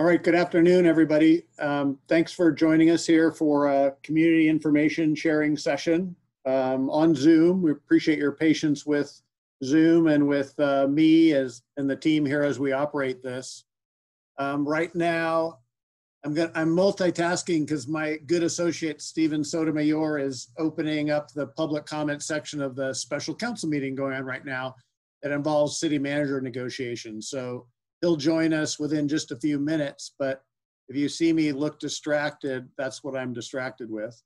All right, good afternoon, everybody. Thanks for joining us here for a community information sharing session on Zoom. We appreciate your patience with Zoom and with me and the team here as we operate this. Right now, I'm multitasking because my good associate, Stephen Sotomayor, is opening up the public comment section of the special council meeting going on right now that involves city manager negotiations. So he'll join us within just a few minutes, but if you see me look distracted, that's what I'm distracted with.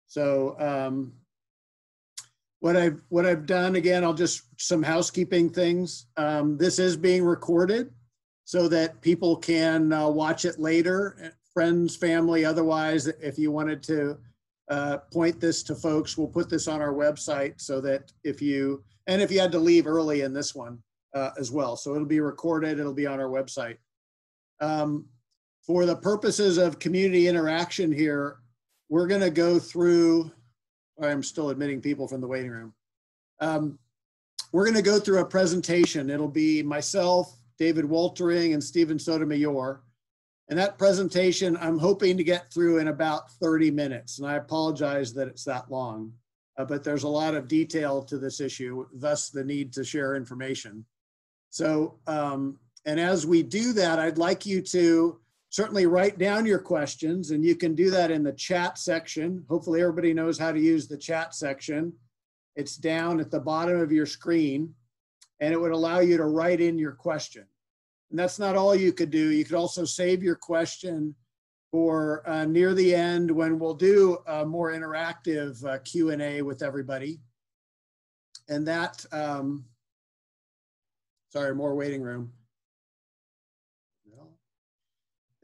So what I've done, again, I'll just some housekeeping things. This is being recorded so that people can watch it later, friends, family, otherwise, if you wanted to point this to folks, we'll put this on our website so that if you had to leave early in this one, as well. So it'll be recorded, it'll be on our website. For the purposes of community interaction here, we're gonna go through, I'm still admitting people from the waiting room. We're gonna go through a presentation. It'll be myself, David Woltering, and Stephen Sotomayor. And that presentation, I'm hoping to get through in about 30 minutes. And I apologize that it's that long, but there's a lot of detail to this issue, thus the need to share information. So, and as we do that, I'd like you to certainly write down your questions, and you can do that in the chat section. Hopefully everybody knows how to use the chat section. It's down at the bottom of your screen, and it would allow you to write in your question. And that's not all you could do. You could also save your question for near the end when we'll do a more interactive Q&A with everybody. And that, sorry, more waiting room.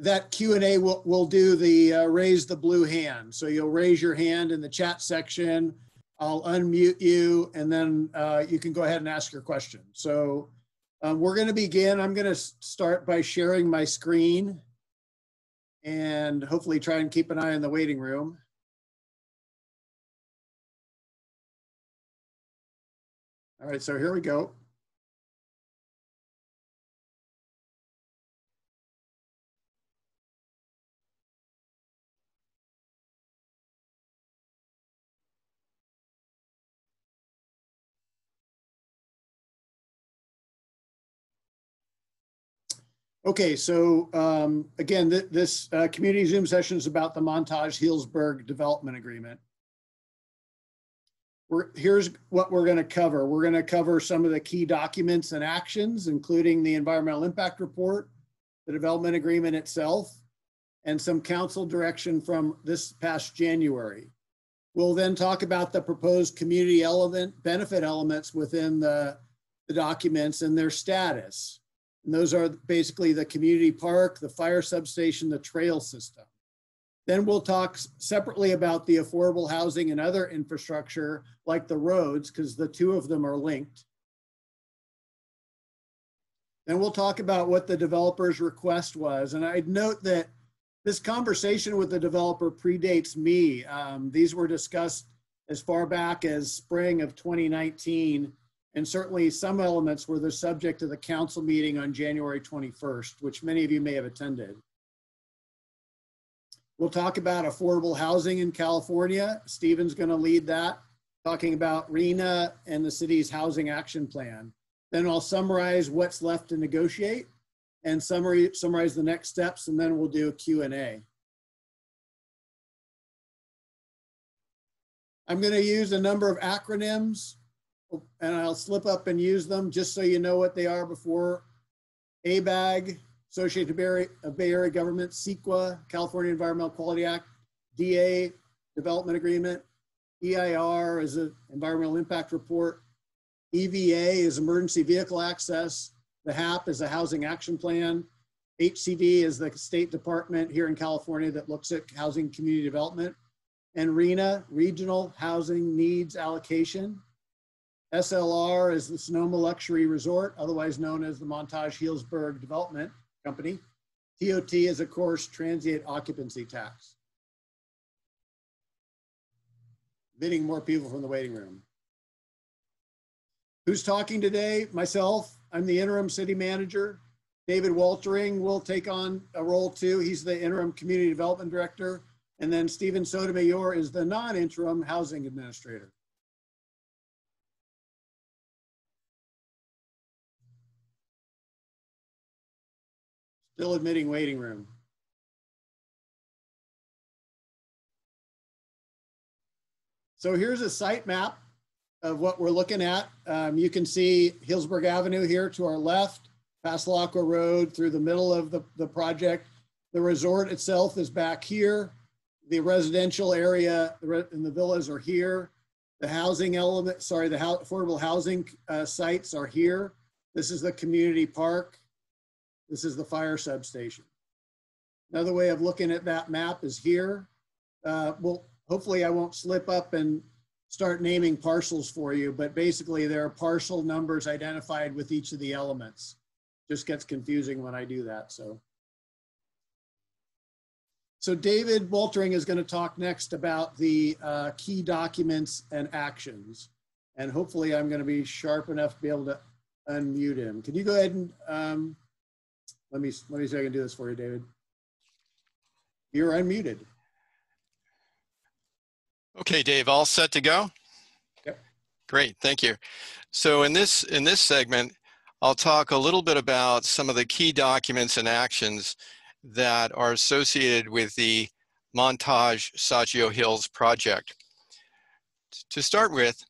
That Q&A will do the raise the blue hand. So you'll raise your hand in the chat section. I'll unmute you, and then you can go ahead and ask your question. So we're going to begin. I'm going to start by sharing my screen and hopefully try and keep an eye on the waiting room. All right, so here we go. Okay, so again, this community Zoom session is about the Montage Healdsburg Development Agreement. Here's what we're going to cover. We're going to cover some of the key documents and actions, including the environmental impact report, the development agreement itself, and some council direction from this past January. We'll then talk about the proposed community benefit elements within the documents and their status. And those are basically the community park, the fire substation, the trail system. Then we'll talk separately about the affordable housing and other infrastructure like the roads, because the two of them are linked. Then we'll talk about what the developer's request was. And I'd note that this conversation with the developer predates me. These were discussed as far back as spring of 2019. And certainly some elements were the subject of the council meeting on January 21st, which many of you may have attended. We'll talk about affordable housing in California. Stephen's going to lead that, talking about RHNA and the city's housing action plan. Then I'll summarize what's left to negotiate and summarize the next steps, and then we'll do a Q&A. I'm going to use a number of acronyms, and I'll slip up and use them just so you know what they are before. ABAG, Associated Bay Area Government, CEQA, California Environmental Quality Act, DA, Development Agreement, EIR is an Environmental Impact Report, EVA is Emergency Vehicle Access, the HAP is a Housing Action Plan, HCD is the State Department here in California that looks at housing community development, and RHNA, Regional Housing Needs Allocation. SLR is the Sonoma Luxury Resort, otherwise known as the Montage Healdsburg Development Company. TOT is, of course, Transient Occupancy Tax. Admitting more people from the waiting room. Who's talking today? Myself. I'm the interim city manager. David Waltering will take on a role too. He's the interim community development director. And then Stephen Sotomayor is the non-interim housing administrator. Still admitting waiting room. So here's a site map of what we're looking at. You can see Healdsburg Avenue here to our left, Passalaqua Road through the middle of the project. The resort itself is back here. The residential area and the villas are here. The housing element, sorry, the affordable housing sites are here. This is the community park. This is the fire substation. Another way of looking at that map is here. Well, hopefully I won't slip up and start naming parcels for you, but basically there are parcel numbers identified with each of the elements. Just gets confusing when I do that, so. So David Waltering is going to talk next about the key documents and actions. And hopefully I'm going to be sharp enough to be able to unmute him. Can you go ahead and, let me see if I can do this for you, David. You're unmuted. Okay, Dave, all set to go? Yep. Great, thank you. So in this segment, I'll talk a little bit about some of the key documents and actions that are associated with the Montage Sagio Hills project. To start with,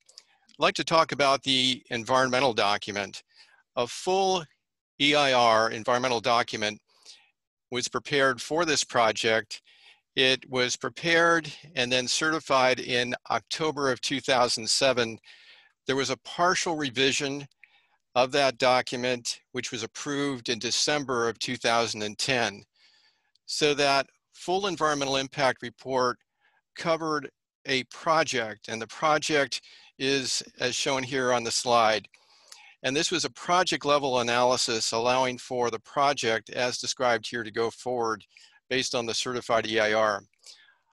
I'd like to talk about the environmental document. A full EIR, environmental document, was prepared for this project. It was prepared and then certified in October of 2007. There was a partial revision of that document, which was approved in December of 2010. So that full environmental impact report covered a project, and the project is as shown here on the slide. And this was a project level analysis allowing for the project as described here to go forward based on the certified EIR.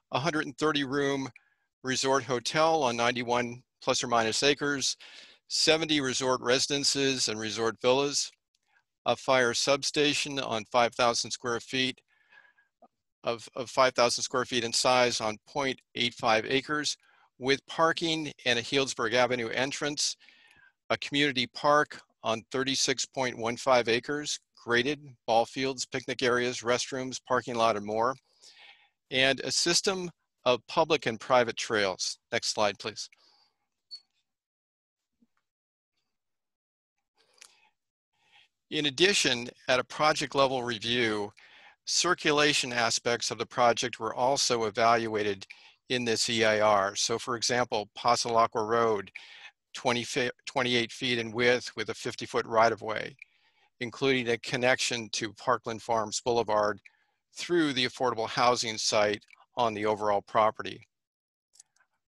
130 room resort hotel on 91 plus or minus acres, 70 resort residences and resort villas, a fire substation on 5,000 square feet of 5,000 square feet in size on 0.85 acres with parking and a Healdsburg Avenue entrance, a community park on 36.15 acres, graded, ball fields, picnic areas, restrooms, parking lot, and more, and a system of public and private trails. Next slide, please. In addition, at a project level review, circulation aspects of the project were also evaluated in this EIR. So for example, Passalaqua Road, 28 feet in width with a 50-foot right-of-way, including a connection to Parkland Farms Boulevard through the affordable housing site on the overall property.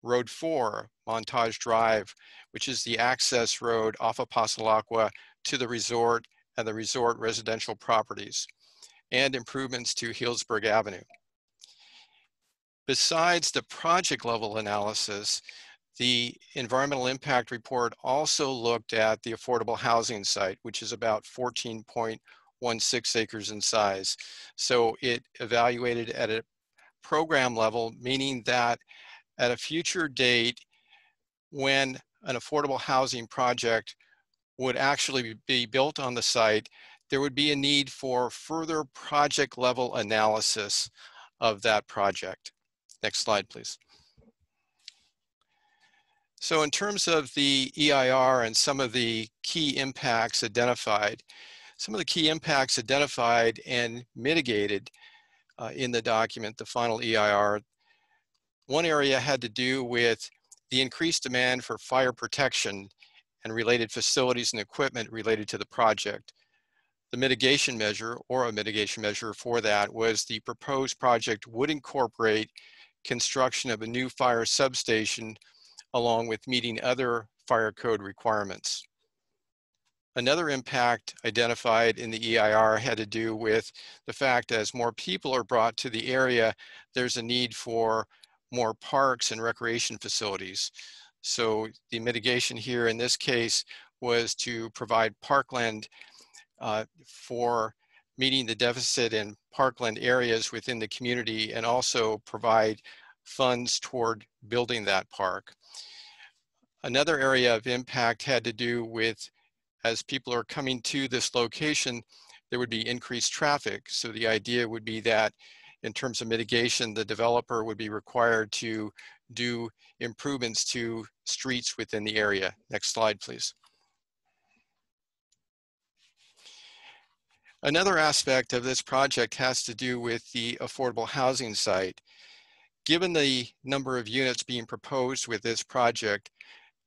Road 4, Montage Drive, which is the access road off of Passalaqua to the resort and the resort residential properties, and improvements to Healdsburg Avenue. Besides the project level analysis, the environmental impact report also looked at the affordable housing site, which is about 14.16 acres in size. So it evaluated at a program level, meaning that at a future date, when an affordable housing project would actually be built on the site, there would be a need for further project level analysis of that project. Next slide, please. So in terms of the EIR and some of the key impacts identified, some of the key impacts identified and mitigated in the document, the final EIR, one area had to do with the increased demand for fire protection and related facilities and equipment related to the project. The mitigation measure, or a mitigation measure for that, was the proposed project would incorporate construction of a new fire substation along with meeting other fire code requirements. Another impact identified in the EIR had to do with the fact as more people are brought to the area, there's a need for more parks and recreation facilities. So the mitigation here in this case was to provide parkland for meeting the deficit in parkland areas within the community and also provide funds toward building that park. Another area of impact had to do with, as people are coming to this location, there would be increased traffic. So the idea would be that in terms of mitigation, the developer would be required to do improvements to streets within the area. Next slide, please. Another aspect of this project has to do with the affordable housing site. Given the number of units being proposed with this project,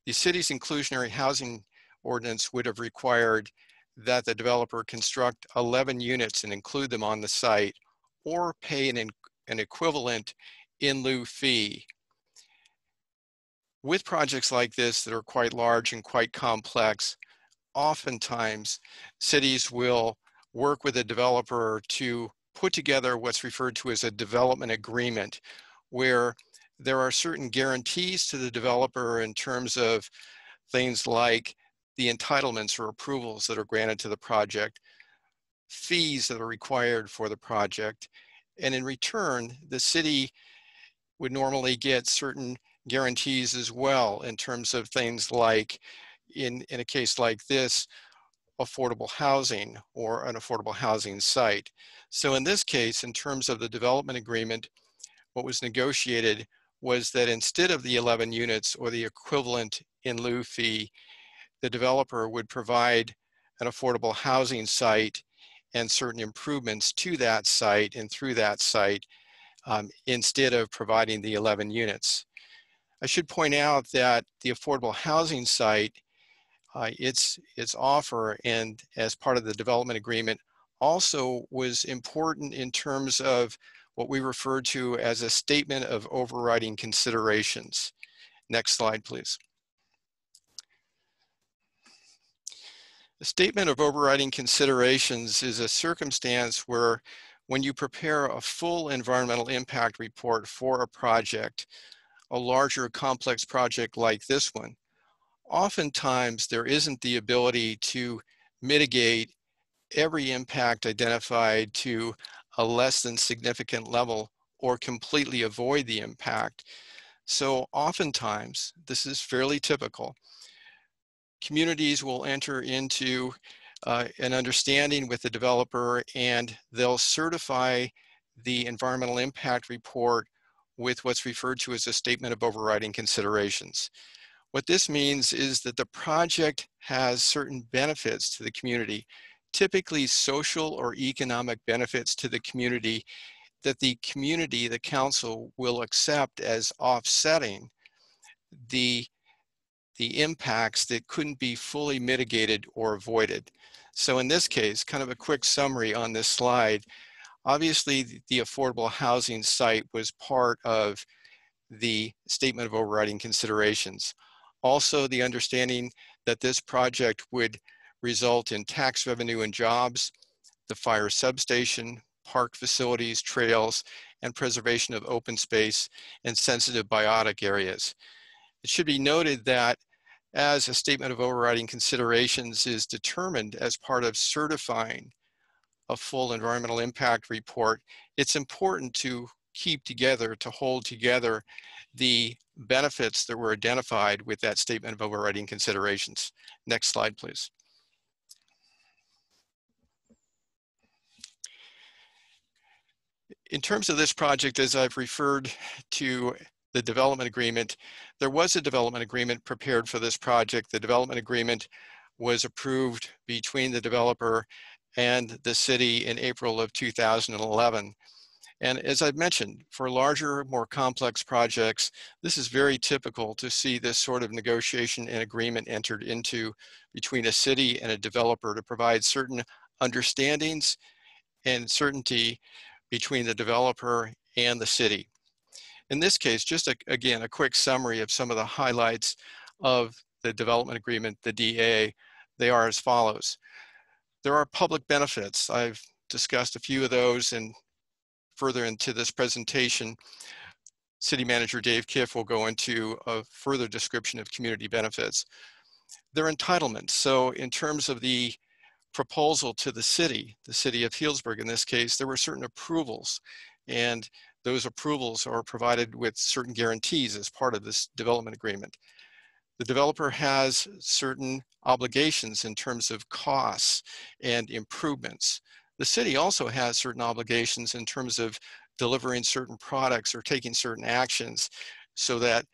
the city's inclusionary housing ordinance would have required that the developer construct 11 units and include them on the site, or pay an equivalent in lieu fee. With projects like this that are quite large and quite complex, oftentimes cities will work with a developer to put together what's referred to as a development agreement, where there are certain guarantees to the developer in terms of things like the entitlements or approvals that are granted to the project, fees that are required for the project, and in return, the city would normally get certain guarantees as well in terms of things like, in a case like this, affordable housing or an affordable housing site. So in this case, in terms of the development agreement, what was negotiated was that instead of the 11 units or the equivalent in lieu fee, the developer would provide an affordable housing site and certain improvements to that site and through that site instead of providing the 11 units. I should point out that the affordable housing site, its offer and as part of the development agreement also was important in terms of what we refer to as a statement of overriding considerations. Next slide, please. The statement of overriding considerations is a circumstance where when you prepare a full environmental impact report for a project, a larger complex project like this one, oftentimes there isn't the ability to mitigate every impact identified to a less than significant level or completely avoid the impact. So oftentimes, this is fairly typical, communities will enter into an understanding with the developer and they'll certify the environmental impact report with what's referred to as a statement of overriding considerations. What this means is that the project has certain benefits to the community, typically social or economic benefits to the community that the community, the council, will accept as offsetting the impacts that couldn't be fully mitigated or avoided. So in this case, kind of a quick summary on this slide, obviously the affordable housing site was part of the statement of overriding considerations. Also, the understanding that this project would result in tax revenue and jobs, the fire substation, park facilities, trails, and preservation of open space and sensitive biotic areas. It should be noted that as a statement of overriding considerations is determined as part of certifying a full environmental impact report, it's important to keep together, to hold together the benefits that were identified with that statement of overriding considerations. Next slide, please. In terms of this project, as I've referred to the development agreement, there was a development agreement prepared for this project. The development agreement was approved between the developer and the city in April of 2011. And as I've mentioned, for larger, more complex projects, this is very typical to see this sort of negotiation and agreement entered into between a city and a developer to provide certain understandings and certainty between the developer and the city. In this case, just again, a quick summary of some of the highlights of the development agreement, the DA. They are as follows. There are public benefits. I've discussed a few of those, and further into this presentation, City Manager Dave Kiff will go into a further description of community benefits. There are entitlements. So in terms of the proposal to the City of Healdsburg in this case, there were certain approvals, and those approvals are provided with certain guarantees as part of this development agreement. The developer has certain obligations in terms of costs and improvements. The city also has certain obligations in terms of delivering certain products or taking certain actions so that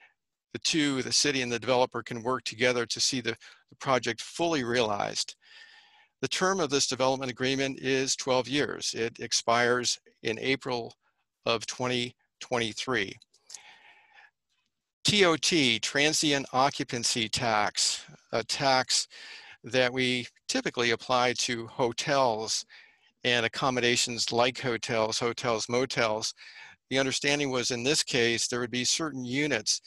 the city and the developer can work together to see the project fully realized. The term of this development agreement is 12 years. It expires in April of 2023. TOT, transient occupancy tax, a tax that we typically apply to hotels and accommodations like hotels, motels. The understanding was in this case, there would be certain units,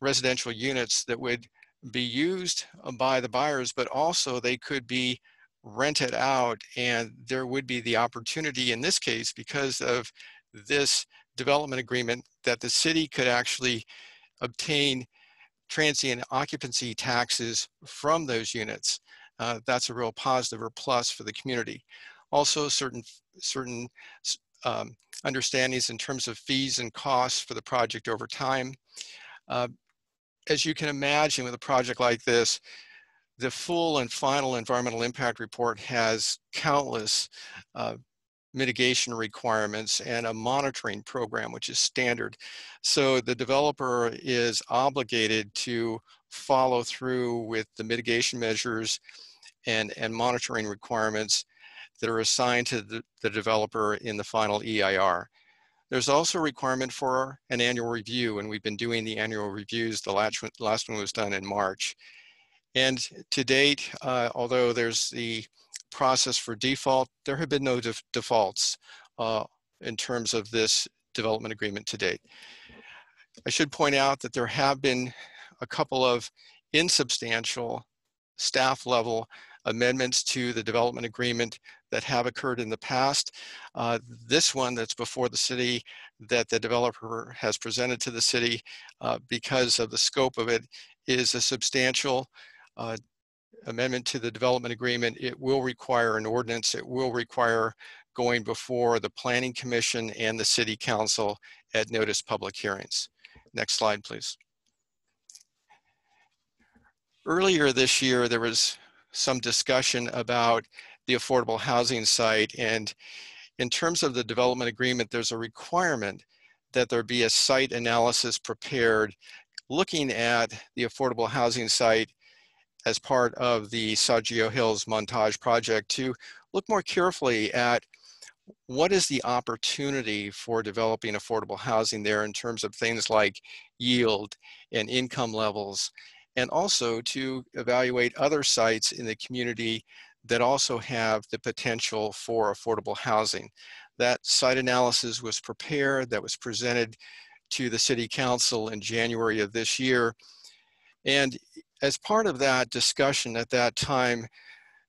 residential units that would be used by the buyers, but also they could be rented out, and there would be the opportunity in this case, because of this development agreement, that the city could actually obtain transient occupancy taxes from those units. That's a real positive or plus for the community. Also, certain understandings in terms of fees and costs for the project over time. As you can imagine, with a project like this, the full and final environmental impact report has countless mitigation requirements and a monitoring program, which is standard. So the developer is obligated to follow through with the mitigation measures and monitoring requirements that are assigned to the developer in the final EIR. There's also a requirement for an annual review, and we've been doing the annual reviews. The last one was done in March. And to date, although there's the process for default, there have been no defaults in terms of this development agreement to date. I should point out that there have been a couple of insubstantial staff level amendments to the development agreement that have occurred in the past. This one that's before the city, that the developer has presented to the city because of the scope of it, is a substantial amendment to the development agreement. It will require an ordinance. It will require going before the Planning Commission and the City Council at notice public hearings. Next slide, please. Earlier this year, there was some discussion about the affordable housing site, and in terms of the development agreement, there's a requirement that there be a site analysis prepared looking at the affordable housing site as part of the Cyclo Hills Montage project to look more carefully at what is the opportunity for developing affordable housing there in terms of things like yield and income levels, and also to evaluate other sites in the community that also have the potential for affordable housing. That site analysis was prepared, that was presented to the City Council in January of this year. And as part of that discussion at that time,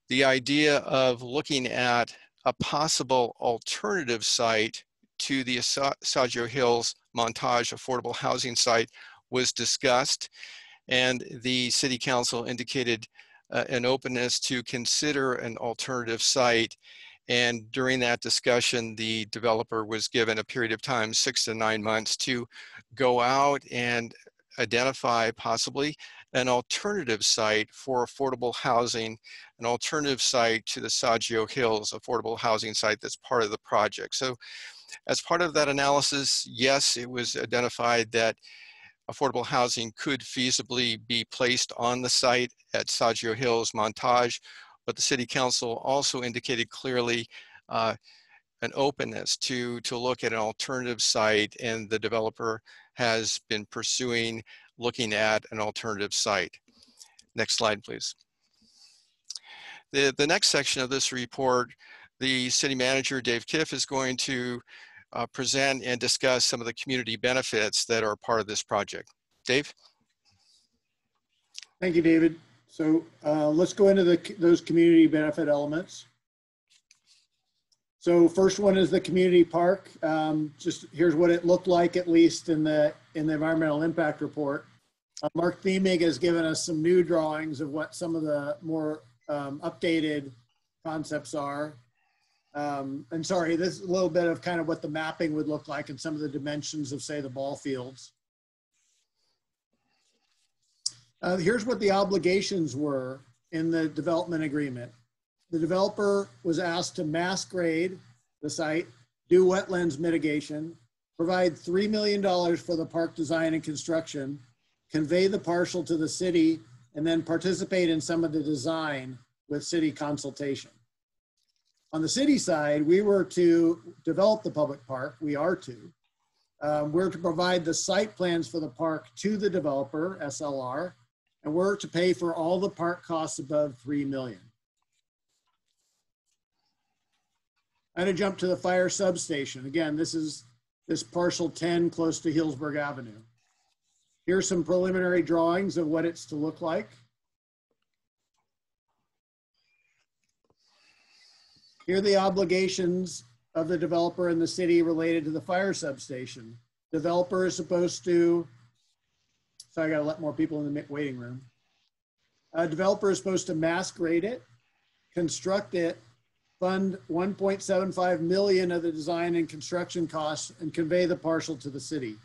the idea of looking at a possible alternative site to the Cyclo Hills Montage affordable housing site was discussed, and the City Council indicated an openness to consider an alternative site. And during that discussion, the developer was given a period of time, 6 to 9 months, to go out and identify possibly an alternative site for affordable housing, an alternative site to the Cyclo Hills affordable housing site that's part of the project. So as part of that analysis, yes, it was identified that affordable housing could feasibly be placed on the site at Cyclo Hills Montage, but the City Council also indicated clearly an openness to look at an alternative site, and the developer has been pursuing looking at an alternative site. Next slide, please. The next section of this report, the City Manager, Dave Kiff, is going to present and discuss some of the community benefits that are part of this project. Dave? Thank you, David. So let's go into those community benefit elements. So first one is the community park. Just here's what it looked like, at least in the environmental impact report. Mark Theming has given us some new drawings of what some of the more updated concepts are. And sorry, this is a little bit of kind of what the mapping would look like and some of the dimensions of, say, the ball fields. Here's what the obligations were in the development agreement. The developer was asked to mass grade the site, do wetlands mitigation, provide $3 million for the park design and construction, convey the parcel to the city, and then participate in some of the design with city consultation. On the city side, we were to develop the public park. We are to. We're to provide the site plans for the park to the developer, SLR, and we're to pay for all the park costs above $3 million. I'm going to jump to the fire substation. Again, this is this parcel 10 close to Healdsburg Avenue. Here's some preliminary drawings of what it's to look like. Here are the obligations of the developer and the city related to the fire substation. Developer is supposed to, so I got to let more people in the waiting room. Developer is supposed to mass grade it, construct it, fund 1.75 million of the design and construction costs, and convey the parcel to the city.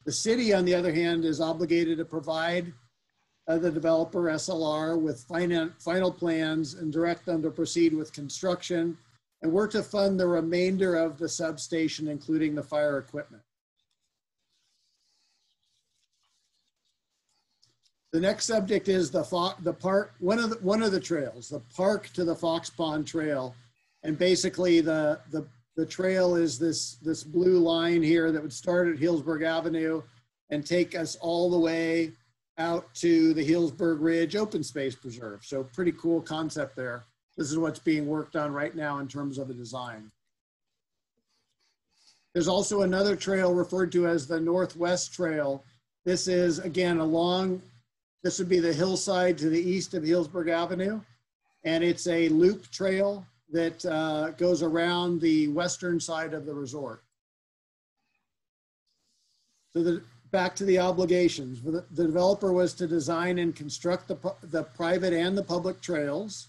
The city, on the other hand, is obligated to provide the developer, SLR, with final plans and direct them to proceed with construction. And we're to fund the remainder of the substation, including the fire equipment. The next subject is one of the trails, the park to the Fox Pond Trail. And basically the trail is this blue line here that would start at Healdsburg Avenue and take us all the way out to the Healdsburg Ridge Open Space Preserve. So pretty cool concept there. This is what's being worked on right now in terms of the design. There's also another trail referred to as the Northwest Trail. This is, again, this would be the hillside to the east of Healdsburg Avenue. And it's a loop trail that goes around the western side of the resort. So back to the obligations. The developer was to design and construct the private and the public trails,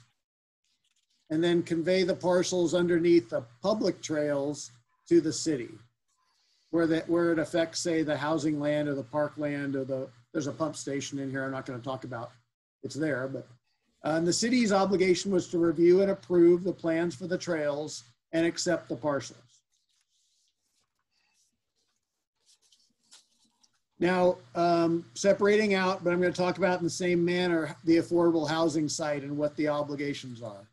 and then convey the parcels underneath the public trails to the city, where it affects, say, the housing land or the park land, or there's a pump station in here I'm not going to talk about. It's there, but the city's obligation was to review and approve the plans for the trails and accept the parcels. Now, separating out, but I'm going to talk about in the same manner, the affordable housing site and what the obligations are.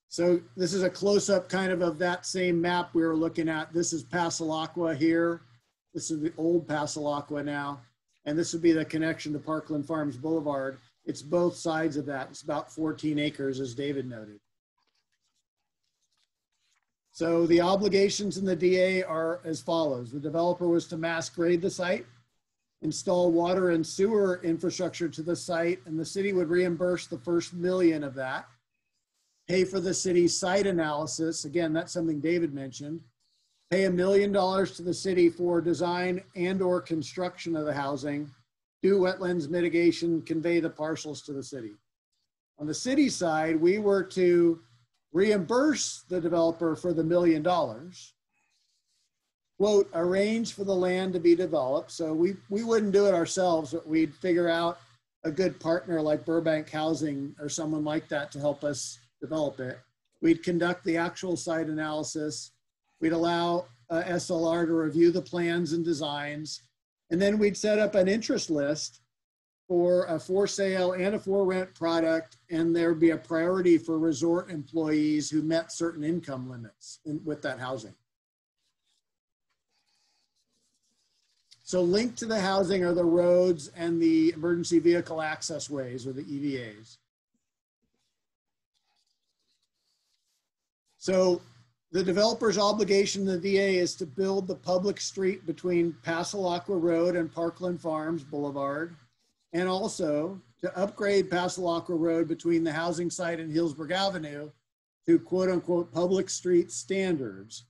So this is a close-up kind of that same map we were looking at. This is Passalaqua here. This is the old Passalaqua now. And this would be the connection to Parkland Farms Boulevard. It's both sides of that. It's about 14 acres, as David noted. So the obligations in the DA are as follows. The developer was to mass grade the site, install water and sewer infrastructure to the site, and the city would reimburse the first $1 million of that, pay for the city's site analysis. Again, that's something David mentioned. Pay $1 million to the city for design and or construction of the housing, do wetlands mitigation, convey the parcels to the city. On the city side, we were to reimburse the developer for the $1 million, quote, arrange for the land to be developed. So we wouldn't do it ourselves, but we'd figure out a good partner like Burbank Housing or someone like that to help us develop it. We'd conduct the actual site analysis. We'd allow SLR to review the plans and designs. And then we'd set up an interest list for a for sale and a for rent product. And there'd be a priority for resort employees who met certain income limits with that housing. So linked to the housing are the roads and the emergency vehicle access ways, or the EVAs. So the developer's obligation to the DA is to build the public street between Passalaqua Road and Parkland Farms Boulevard, and also to upgrade Passalaqua Road between the housing site and Healdsburg Avenue to quote unquote public street standards.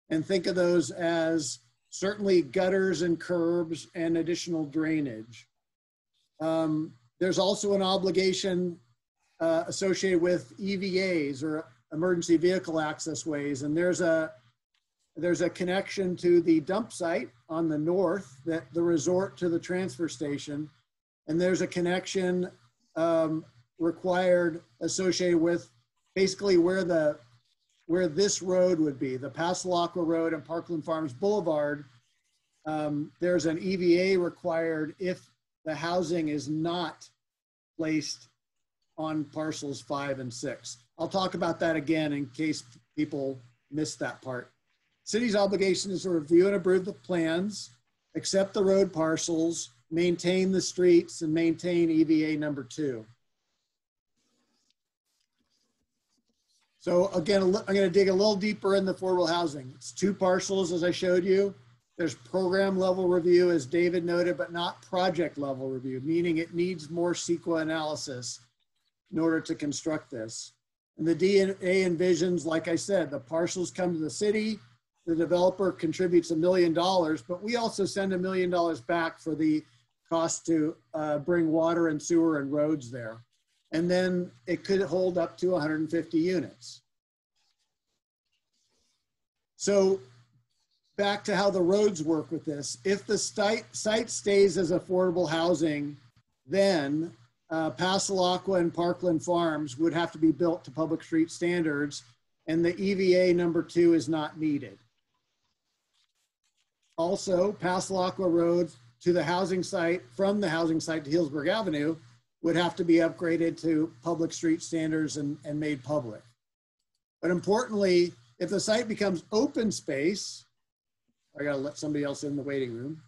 And think of those as certainly gutters and curbs and additional drainage. There's also an obligation associated with EVAs, or emergency vehicle access ways. And there's a connection to the dump site on the north, that the resort to the transfer station. And there's a connection required associated with basically where this road would be, the Passalaqua Road and Parkland Farms Boulevard. There's an EVA required if the housing is not placed on parcels 5 and 6. I'll talk about that again in case people missed that part. City's obligation is to review and approve the plans, accept the road parcels, maintain the streets, and maintain EVA number 2. So again, I'm going to dig a little deeper in the affordable housing. It's 2 parcels, as I showed you. There's program level review, as David noted, but not project level review, meaning it needs more CEQA analysis in order to construct this. And the DNA envisions, like I said, the parcels come to the city, the developer contributes $1 million, but we also send $1 million back for the cost to bring water and sewer and roads there. And then it could hold up to 150 units. So back to how the roads work with this. If the site stays as affordable housing, then Passalaqua and Parkland Farms would have to be built to public street standards, and the EVA number 2 is not needed. Also, Passalaqua Road to the housing site, from the housing site to Healdsburg Avenue, would have to be upgraded to public street standards and made public. But importantly, if the site becomes open space, I gotta let somebody else in the waiting room.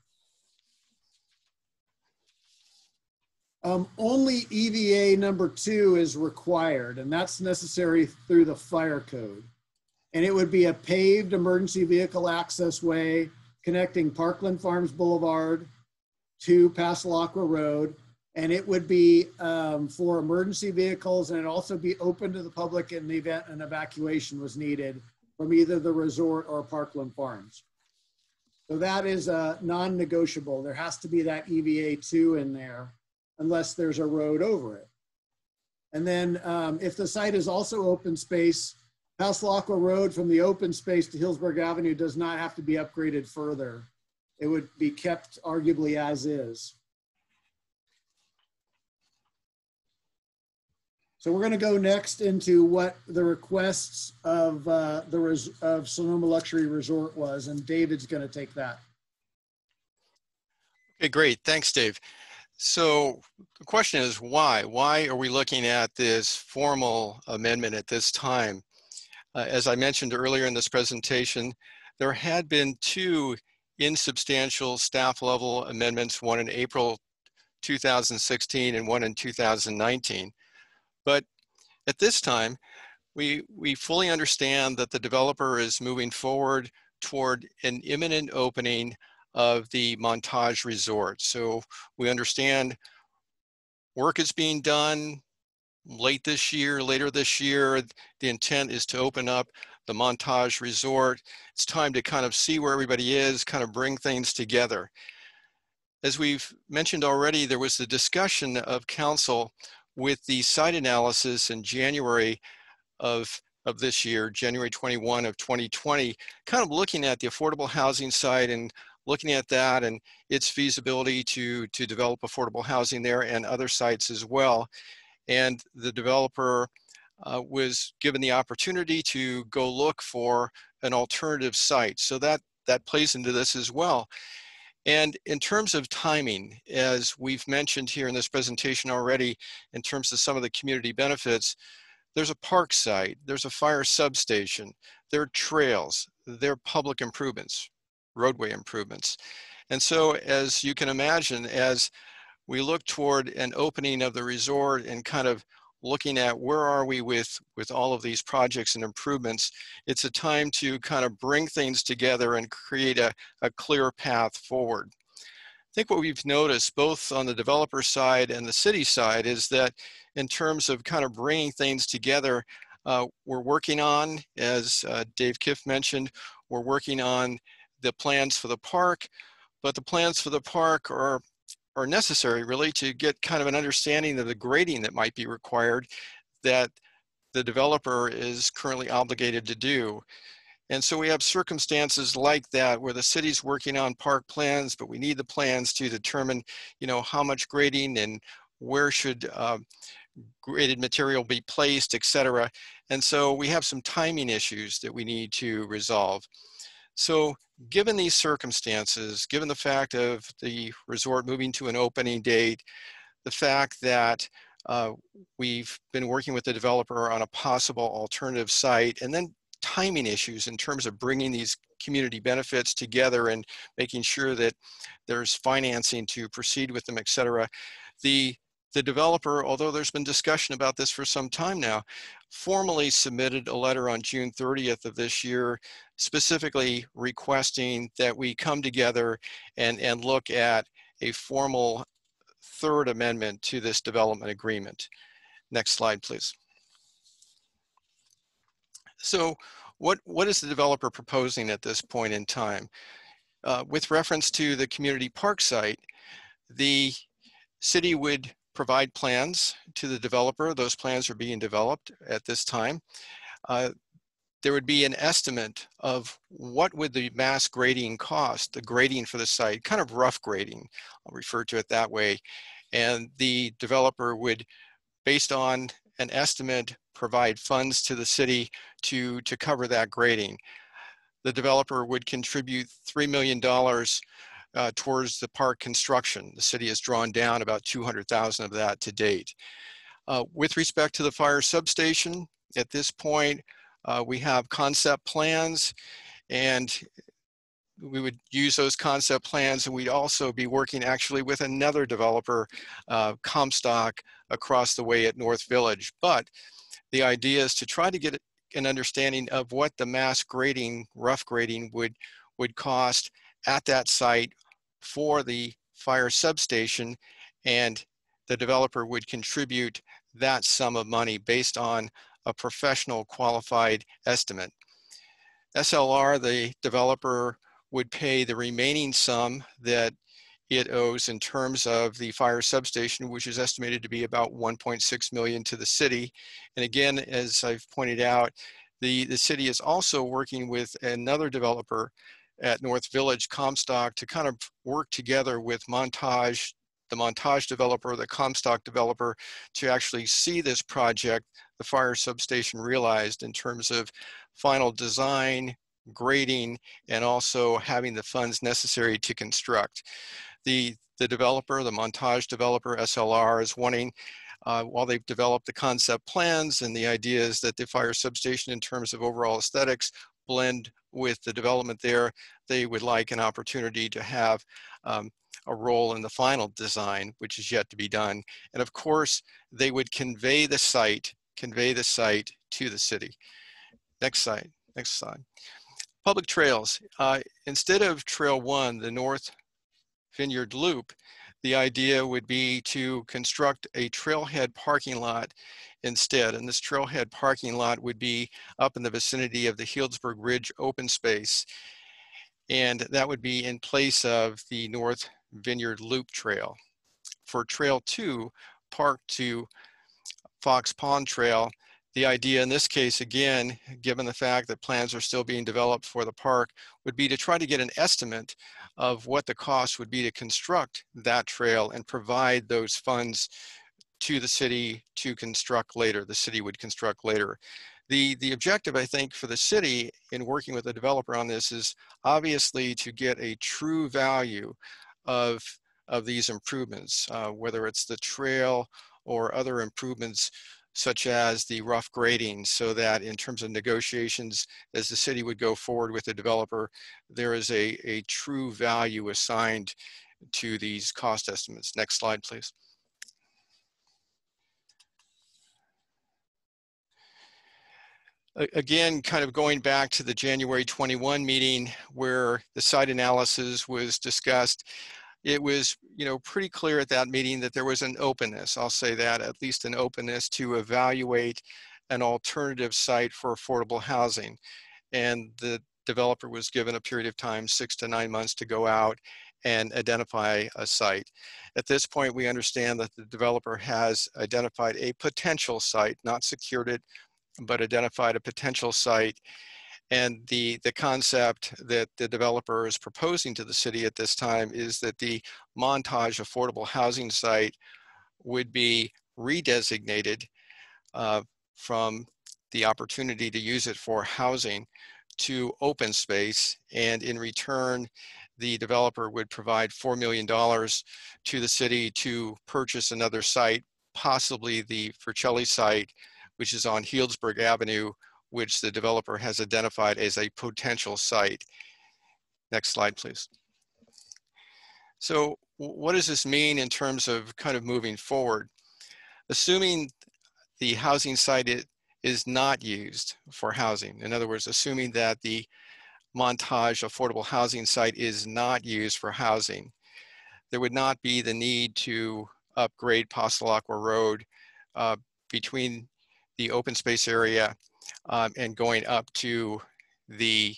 Only EVA number 2 is required, and that's necessary through the fire code. And it would be a paved emergency vehicle access way connecting Parkland Farms Boulevard to Passalaqua Road. And it would be for emergency vehicles, and it'd also be open to the public in the event an evacuation was needed from either the resort or Parkland Farms. So that is non-negotiable. There has to be that EVA 2 in there unless there's a road over it. And then if the site is also open space, Passalaqua Road from the open space to Healdsburg Avenue does not have to be upgraded further. It would be kept arguably as is. So we're going to go next into what the requests of Sonoma Luxury Resort was, and David's going to take that. Okay, great. Thanks, Dave. So the question is why? Why are we looking at this formal amendment at this time? As I mentioned earlier in this presentation, there had been 2 insubstantial staff level amendments, one in April 2016 and one in 2019. But at this time, we fully understand that the developer is moving forward toward an imminent opening of the Montage Resort. So we understand work is being done later this year. The intent is to open up the Montage Resort. It's time to kind of see where everybody is, kind of bring things together. As we've mentioned already, there was the discussion of council with the site analysis in January of this year, January 21 of 2020, kind of looking at the affordable housing site and looking at that and its feasibility to develop affordable housing there and other sites as well. And the developer was given the opportunity to go look for an alternative site. So that plays into this as well. And in terms of timing, as we've mentioned here in this presentation already, in terms of some of the community benefits, there's a park site, there's a fire substation, there are trails, there are public improvements, roadway improvements. And so as you can imagine, as we look toward an opening of the resort and kind of looking at where are we with all of these projects and improvements, it's a time to kind of bring things together and create a clear path forward. I think what we've noticed both on the developer side and the city side is that in terms of kind of bringing things together, we're working on, as Dave Kiff mentioned, we're working on the plans for the park, but the plans for the park are necessary really to get kind of an understanding of the grading that might be required. that the developer is currently obligated to do. And so we have circumstances like that where the city's working on park plans, but we need the plans to determine, how much grading and where should graded material be placed, et cetera. And so we have some timing issues that we need to resolve. So given these circumstances, given the fact of the resort moving to an opening date, the fact that we've been working with the developer on a possible alternative site, and then timing issues in terms of bringing these community benefits together and making sure that there's financing to proceed with them, et cetera. The developer, although there's been discussion about this for some time now, formally submitted a letter on June 30th of this year, specifically requesting that we come together and look at a formal third amendment to this development agreement. Next slide, please. So what is the developer proposing at this point in time? With reference to the community park site, the city would provide plans to the developer. Those plans are being developed at this time. There would be an estimate of what would the mass grading cost, the grading for the site, kind of rough grading, I'll refer to it that way. And the developer would, based on an estimate, provide funds to the city to cover that grading. The developer would contribute $3 million towards the park construction. The city has drawn down about $200,000 of that to date. With respect to the fire substation, at this point, we have concept plans, and we would use those concept plans, and we'd also be working actually with another developer, Comstock, across the way at North Village. But the idea is to try to get an understanding of what the mass grading, rough grading would cost at that site for the fire substation, and the developer would contribute that sum of money based on a professional qualified estimate. SLR, the developer, would pay the remaining sum that it owes in terms of the fire substation, which is estimated to be about $1.6 million to the city. And again, as I've pointed out, the city is also working with another developer at North Village, Comstock, to kind of work together with Montage, the Montage developer, the Comstock developer, to actually see this project, the fire substation, realized in terms of final design, grading, and also having the funds necessary to construct. The developer, the Montage developer, SLR, is wanting, while they've developed the concept plans, and the idea is that the fire substation in terms of overall aesthetics blend with the development there, they would like an opportunity to have a role in the final design, which is yet to be done. And of course, they would convey the site to the city. Next slide, next slide. Public trails. Instead of Trail 1, the North Vineyard Loop, the idea would be to construct a trailhead parking lot instead. And this trailhead parking lot would be up in the vicinity of the Healdsburg Ridge open space. And that would be in place of the North Vineyard Loop Trail. For Trail 2, Park to Fox Pond Trail, the idea in this case, again, given the fact that plans are still being developed for the park, would be to try to get an estimate of what the cost would be to construct that trail and provide those funds to the city to construct later. The city would construct later. The objective, I think, for the city in working with the developer on this is obviously to get a true value of these improvements, whether it's the trail or other improvements such as the rough grading, so that in terms of negotiations, as the city would go forward with the developer, there is a true value assigned to these cost estimates. Next slide, please. Again, kind of going back to the January 21 meeting where the site analysis was discussed, it was, pretty clear at that meeting that there was an openness, I'll say that, at least an openness to evaluate an alternative site for affordable housing. And the developer was given a period of time, 6 to 9 months, to go out and identify a site. At this point, we understand that the developer has identified a potential site, not secured it, but identified a potential site. And the concept that the developer is proposing to the city at this time is that the Montage affordable housing site would be redesignated from the opportunity to use it for housing to open space, and in return, the developer would provide $4 million to the city to purchase another site, possibly the Vercelli site, which is on Healdsburg Avenue, which the developer has identified as a potential site. Next slide, please. So what does this mean in terms of kind of moving forward? Assuming the housing site is not used for housing, in other words, assuming that the Montage affordable housing site is not used for housing, there would not be the need to upgrade Passalacqua Road between the open space area and going up to the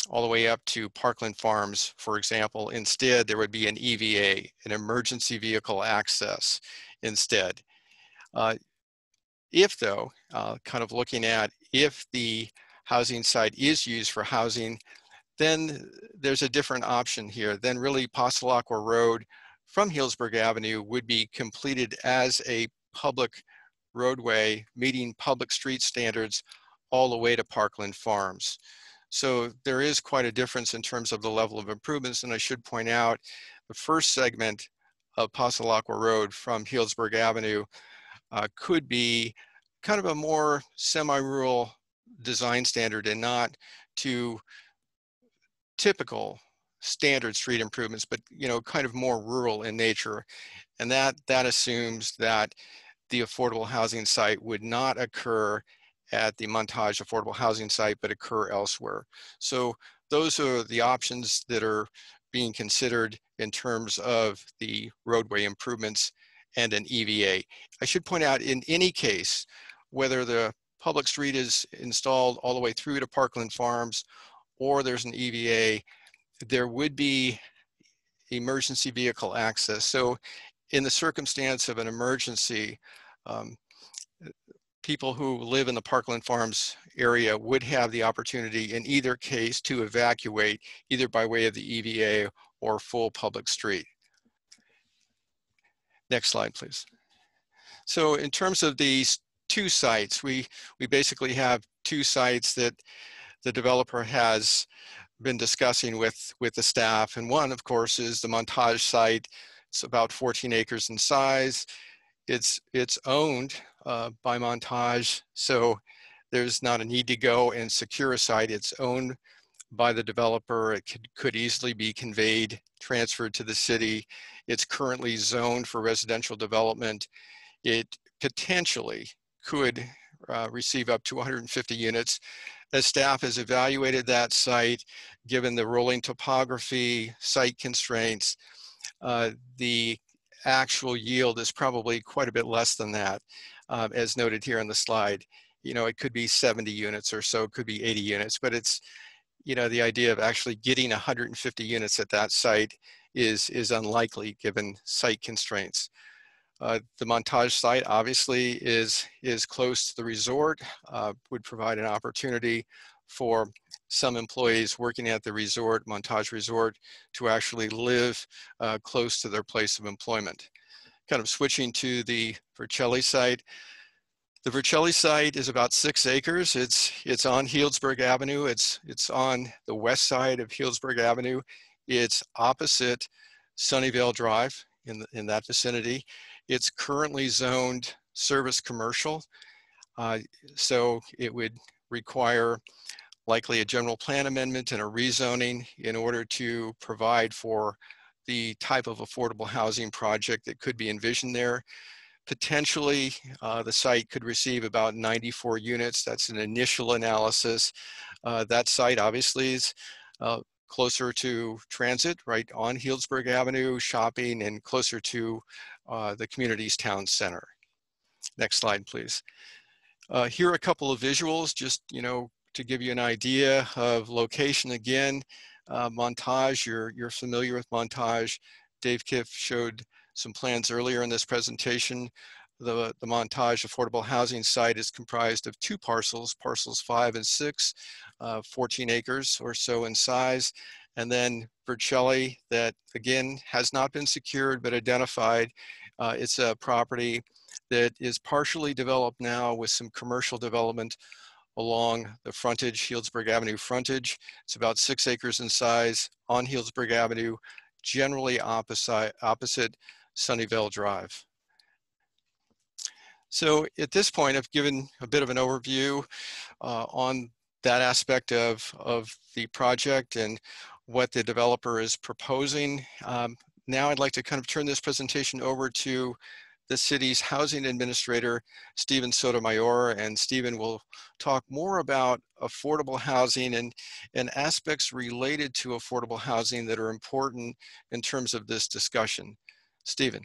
all the way up to Parkland Farms, for example. Instead, there would be an EVA, an emergency vehicle access instead. If though, kind of looking at if the housing site is used for housing, then there's a different option here. Then really Passalacqua Road from Healdsburg Avenue would be completed as a public roadway meeting public street standards all the way to Parkland Farms. So there is quite a difference in terms of the level of improvements. And I should point out the first segment of Passalacqua Road from Healdsburg Avenue could be kind of a more semi-rural design standard and not to typical standard street improvements, but kind of more rural in nature. And that assumes that the affordable housing site would not occur at the Montage affordable housing site, but occur elsewhere. So those are the options that are being considered in terms of the roadway improvements and an EVA. I should point out, in any case, whether the public street is installed all the way through to Parkland Farms or there's an EVA, there would be emergency vehicle access. So in the circumstance of an emergency, people who live in the Parkland Farms area would have the opportunity in either case to evacuate, either by way of the EVA or full public street. Next slide, please. So in terms of these two sites, we basically have two sites that the developer has been discussing with the staff. And one, of course, is the Montage site. It's about 14 acres in size. It's owned by Montage, so there's not a need to go and secure a site. It's owned by the developer. It could easily be conveyed, transferred to the city. It's currently zoned for residential development. It potentially could receive up to 150 units. As staff has evaluated that site, given the rolling topography, site constraints, the actual yield is probably quite a bit less than that, as noted here on the slide. It could be 70 units or so, it could be 80 units, but it's, the idea of actually getting 150 units at that site is unlikely given site constraints. The Montage site obviously is close to the resort, would provide an opportunity for some employees working at the resort, Montage Resort, to actually live close to their place of employment. Kind of switching to the Vercelli site. The Vercelli site is about 6 acres. It's on Healdsburg Avenue. It's on the west side of Healdsburg Avenue. It's opposite Sunnyvale Drive in that vicinity. It's currently zoned service commercial. So it would require likely a general plan amendment and a rezoning in order to provide for the type of affordable housing project that could be envisioned there. Potentially, the site could receive about 94 units. That's an initial analysis. That site obviously is closer to transit, right on Healdsburg Avenue, shopping, and closer to the community's town center. Next slide, please. Here are a couple of visuals, just to give you an idea of location. Again, Montage, you're familiar with Montage. Dave Kiff showed some plans earlier in this presentation. The Montage affordable housing site is comprised of two parcels, parcels 5 and 6, 14 acres or so in size. And then Vercelli, that again has not been secured but identified. It's a property that is partially developed now with some commercial development along the frontage, Healdsburg Avenue frontage. It's about 6 acres in size on Healdsburg Avenue, generally opposite Sunnyvale Drive. So at this point, I've given a bit of an overview on that aspect of the project and what the developer is proposing. Now I'd like to kind of turn this presentation over to the city's housing administrator, Stephen Sotomayor, and Stephen will talk more about affordable housing and aspects related to affordable housing that are important in terms of this discussion. Stephen.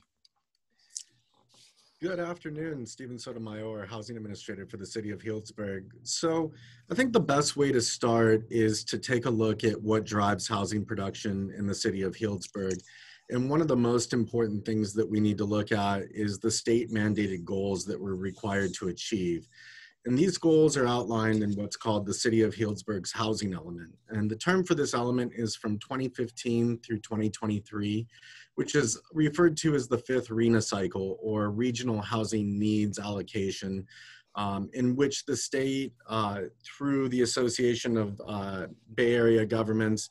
Good afternoon, Stephen Sotomayor, Housing Administrator for the City of Healdsburg. So I think the best way to start is to take a look at what drives housing production in the City of Healdsburg. And one of the most important things that we need to look at is the state mandated goals that we're required to achieve. And these goals are outlined in what's called the City of Healdsburg's housing element. And the term for this element is from 2015 through 2023, which is referred to as the 5th RHNA cycle, or Regional Housing Needs Allocation, in which the state, through the Association of Bay Area Governments,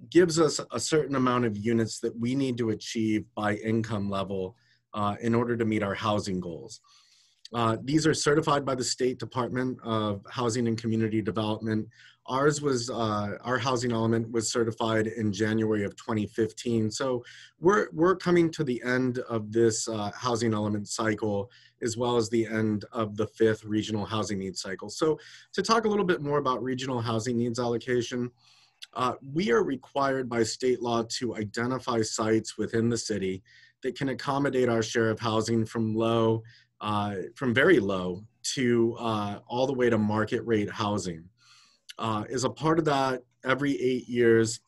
gives us a certain amount of units that we need to achieve by income level in order to meet our housing goals. These are certified by the State Department of Housing and Community Development. Ours was, our housing element was certified in January of 2015. So we're coming to the end of this housing element cycle, as well as the end of the 5th regional housing needs cycle. So to talk a little bit more about regional housing needs allocation, we are required by state law to identify sites within the city that can accommodate our share of housing from very low to all the way to market rate housing. As a part of that, every 8 years,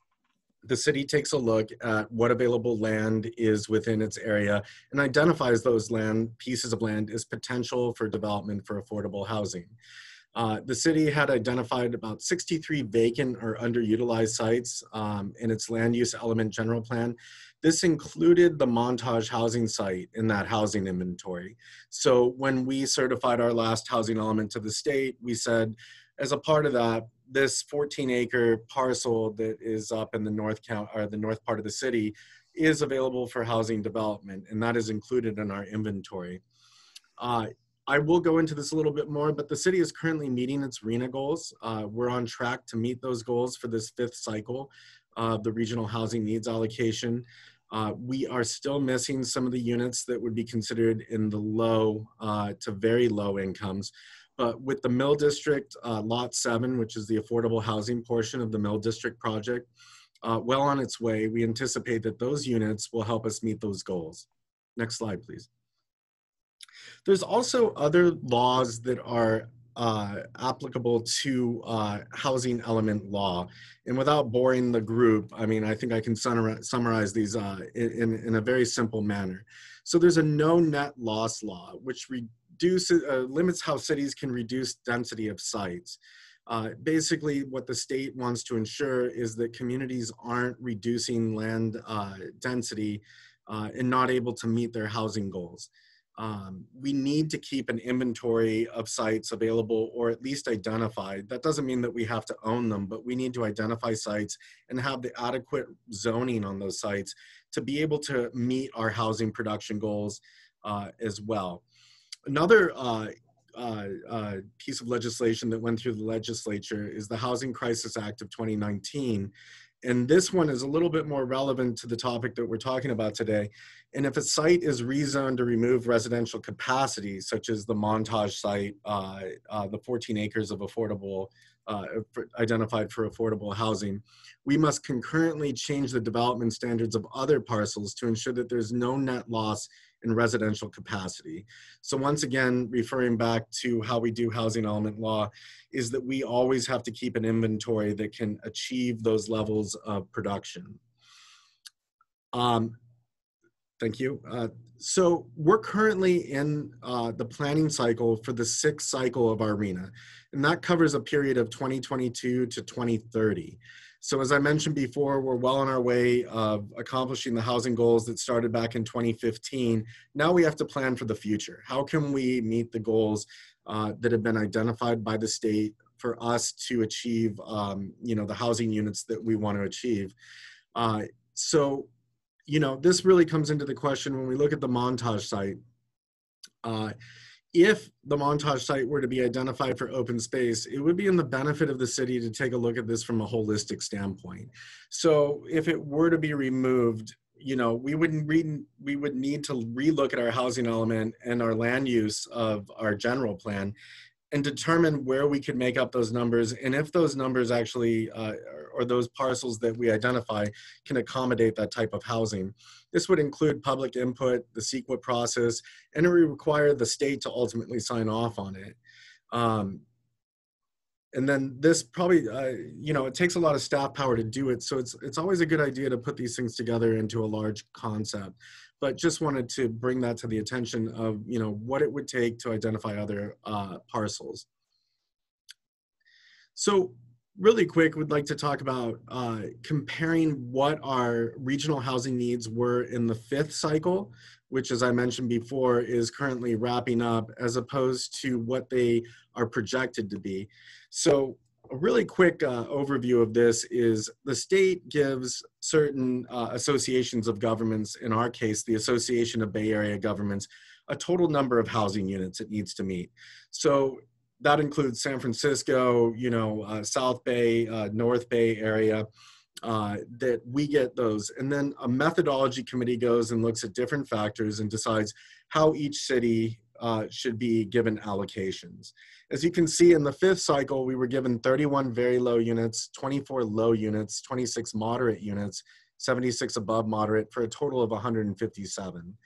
the city takes a look at what available land is within its area and identifies those pieces of land as potential for development for affordable housing. The city had identified about 63 vacant or underutilized sites in its land use element general plan. This included the Montage housing site in that housing inventory. So when we certified our last housing element to the state, we said, as a part of that, this 14-acre parcel that is up in the north part of the city is available for housing development, and that is included in our inventory. I will go into this a little bit more, but the city is currently meeting its RHNA goals. We're on track to meet those goals for this 5th cycle of the regional housing needs allocation. We are still missing some of the units that would be considered in the low to very low incomes. But with the Mill District Lot 7, which is the affordable housing portion of the Mill District project, well on its way, we anticipate that those units will help us meet those goals. Next slide, please. There's also other laws that are applicable to housing element law. And without boring the group, I mean, I think I can summarize these in a very simple manner. So there's a no net loss law, which limits how cities can reduce density of sites. Basically, what the state wants to ensure is that communities aren't reducing land density and not able to meet their housing goals. We need to keep an inventory of sites available, or at least identified. That doesn't mean that we have to own them, but we need to identify sites and have the adequate zoning on those sites to be able to meet our housing production goals as well. Another piece of legislation that went through the legislature is the Housing Crisis Act of 2019. And this one is a little bit more relevant to the topic that we're talking about today. And if a site is rezoned to remove residential capacity, such as the Montage site, the 14 acres of affordable, identified for affordable housing, we must concurrently change the development standards of other parcels to ensure that there's no net loss and residential capacity. So once again, referring back to how we do housing element law, is that we always have to keep an inventory that can achieve those levels of production. Thank you. So we're currently in the planning cycle for the 6th cycle of our RHNA, and that covers a period of 2022 to 2030. So as I mentioned before, we're well on our way of accomplishing the housing goals that started back in 2015. Now we have to plan for the future. How can we meet the goals that have been identified by the state for us to achieve, the housing units that we want to achieve? This really comes into the question when we look at the Montage site. If the Montage site were to be identified for open space, it would be in the benefit of the city to take a look at this from a holistic standpoint. So if it were to be removed, we would need to relook at our housing element and our land use of our general plan and determine where we could make up those numbers, and if those numbers actually, or those parcels that we identify, can accommodate that type of housing. This would include public input, the CEQA process, and it would require the state to ultimately sign off on it. And then this probably, it takes a lot of staff power to do it, so it's always a good idea to put these things together into a large concept. But just wanted to bring that to the attention of, what it would take to identify other parcels. So really quick, we'd like to talk about comparing what our regional housing needs were in the 5th cycle, which, as I mentioned before, is currently wrapping up, as opposed to what they are projected to be. So a really quick overview of this is the state gives certain associations of governments, in our case, the Association of Bay Area Governments, a total number of housing units it needs to meet. So that includes San Francisco, South Bay, North Bay area, that we get those. And then a methodology committee goes and looks at different factors and decides how each city should be given allocations. As you can see, in the 5th cycle, we were given 31 very low units, 24 low units, 26 moderate units, 76 above moderate, for a total of 157.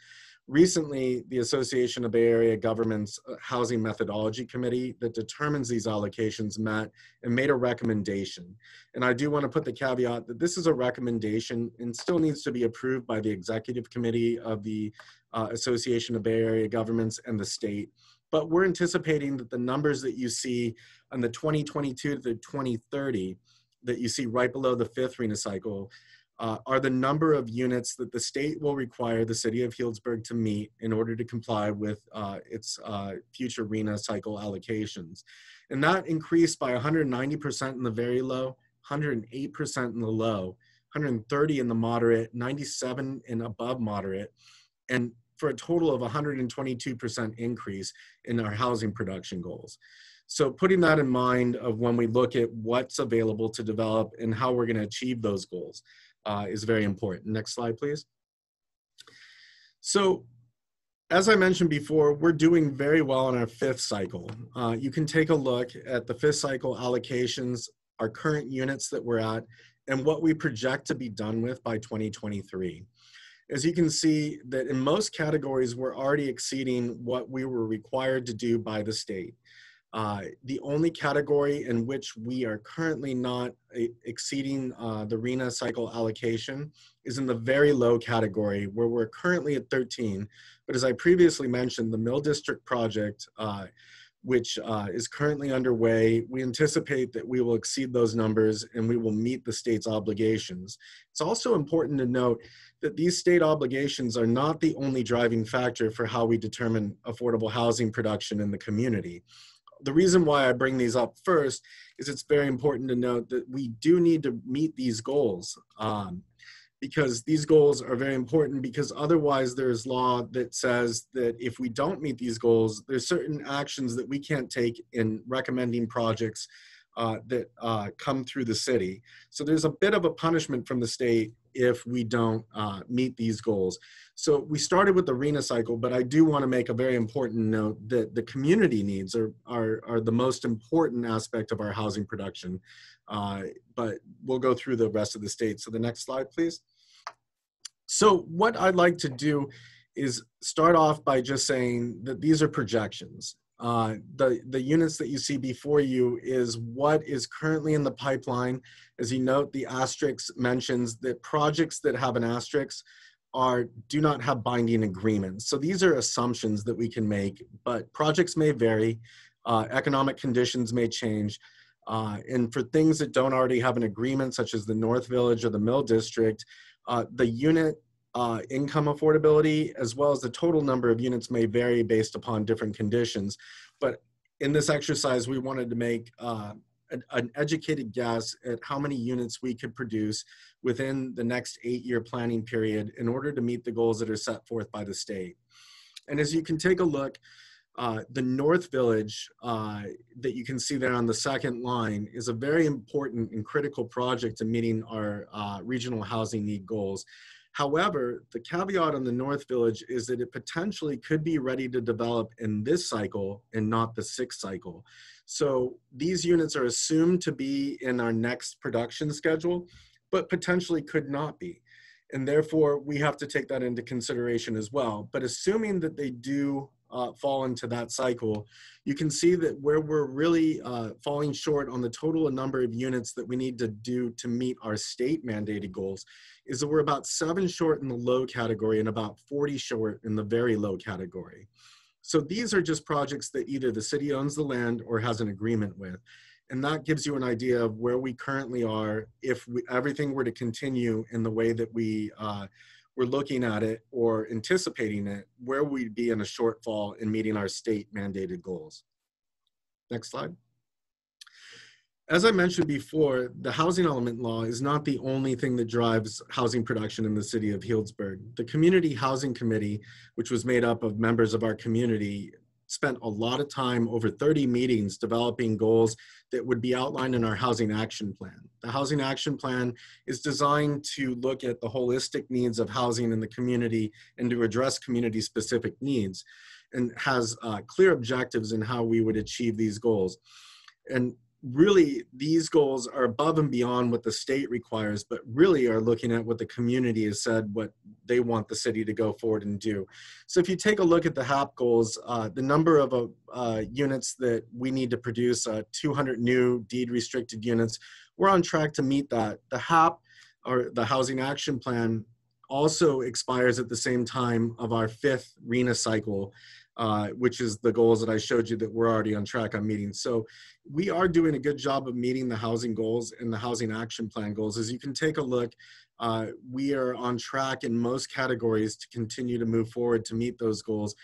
Recently, the Association of Bay Area Governments Housing Methodology Committee that determines these allocations met and made a recommendation. And I do want to put the caveat that this is a recommendation and still needs to be approved by the Executive Committee of the Association of Bay Area Governments and the state. But we're anticipating that the numbers that you see on the 2022 to the 2030 that you see right below the 5th RHNA cycle are the number of units that the state will require the City of Healdsburg to meet in order to comply with its future RHNA cycle allocations. And that increased by 190% in the very low, 108% in the low, 130 in the moderate, 97 in above moderate, and for a total of 122% increase in our housing production goals. So putting that in mind of when we look at what's available to develop and how we're going to achieve those goals is very important. Next slide, please. So as I mentioned before, we're doing very well in our 5th cycle. You can take a look at the 5th cycle allocations, our current units that we're at, and what we project to be done with by 2023. As you can see that in most categories, we're already exceeding what we were required to do by the state. The only category in which we are currently not exceeding the RHNA cycle allocation is in the very low category, where we're currently at 13. But as I previously mentioned, the Mill District project, which is currently underway, we anticipate that we will exceed those numbers and we will meet the state's obligations. It's also important to note that these state obligations are not the only driving factor for how we determine affordable housing production in the community. The reason why I bring these up first is it's very important to note that we do need to meet these goals, because these goals are very important, because otherwise there's law that says that if we don't meet these goals, there's certain actions that we can't take in recommending projects that come through the city. So there's a bit of a punishment from the state if we don't meet these goals. So we started with the RHNA cycle, but I do want to make a very important note that the community needs are the most important aspect of our housing production. But we'll go through the rest of the state. So the next slide, please. So what I'd like to do is start off by just saying that these are projections. The units that you see before you is what is currently in the pipeline. As you note, the asterisk mentions that projects that have an asterisk do not have binding agreements. So these are assumptions that we can make, but projects may vary, economic conditions may change, and for things that don't already have an agreement, such as the North Village or the Mill District, the unit income affordability, as well as the total number of units, may vary based upon different conditions. But in this exercise, we wanted to make an educated guess at how many units we could produce within the next 8-year planning period in order to meet the goals that are set forth by the state. And as you can take a look, the North Village that you can see there on the second line is a very important and critical project to meeting our regional housing need goals. However, the caveat on the North Village is that it potentially could be ready to develop in this cycle and not the 6th cycle. So these units are assumed to be in our next production schedule, but potentially could not be. And therefore, we have to take that into consideration as well. But assuming that they do fall into that cycle, you can see that where we're really falling short on the total number of units that we need to do to meet our state mandated goals is that we're about 7 short in the low category and about 40 short in the very low category. So these are just projects that either the city owns the land or has an agreement with. And that gives you an idea of where we currently are if everything were to continue in the way that we're looking at it or anticipating it, where we'd be in a shortfall in meeting our state mandated goals. Next slide. As I mentioned before, the housing element law is not the only thing that drives housing production in the city of Healdsburg. The Community Housing Committee, which was made up of members of our community, spent a lot of time, over 30 meetings, developing goals that would be outlined in our Housing Action Plan. The Housing Action Plan is designed to look at the holistic needs of housing in the community and to address community-specific needs, and has clear objectives in how we would achieve these goals. And really, these goals are above and beyond what the state requires, but really are looking at what the community has said, what they want the city to go forward and do. So if you take a look at the HAP goals, the number of units that we need to produce, 200 new deed restricted units, we're on track to meet that. The HAP, or the Housing Action Plan, also expires at the same time of our 5th RHNA cycle, which is the goals that I showed you that we're already on track on meeting. So we are doing a good job of meeting the housing goals and the Housing Action Plan goals. As you can take a look, we are on track in most categories to continue to move forward to meet those goals.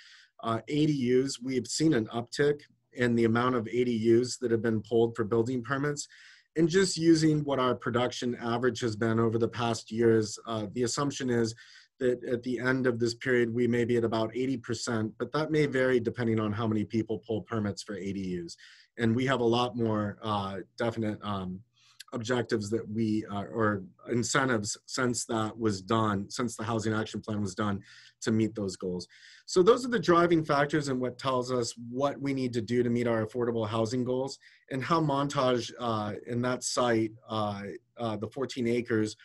ADUs, we've seen an uptick in the amount of ADUs that have been pulled for building permits. And just using what our production average has been over the past years, the assumption is that at the end of this period, we may be at about 80%, but that may vary depending on how many people pull permits for ADUs. And we have a lot more definite objectives that or incentives since that was done, since the Housing Action Plan was done to meet those goals. So those are the driving factors and what tells us what we need to do to meet our affordable housing goals, and how Montage in that site, the 14 acres,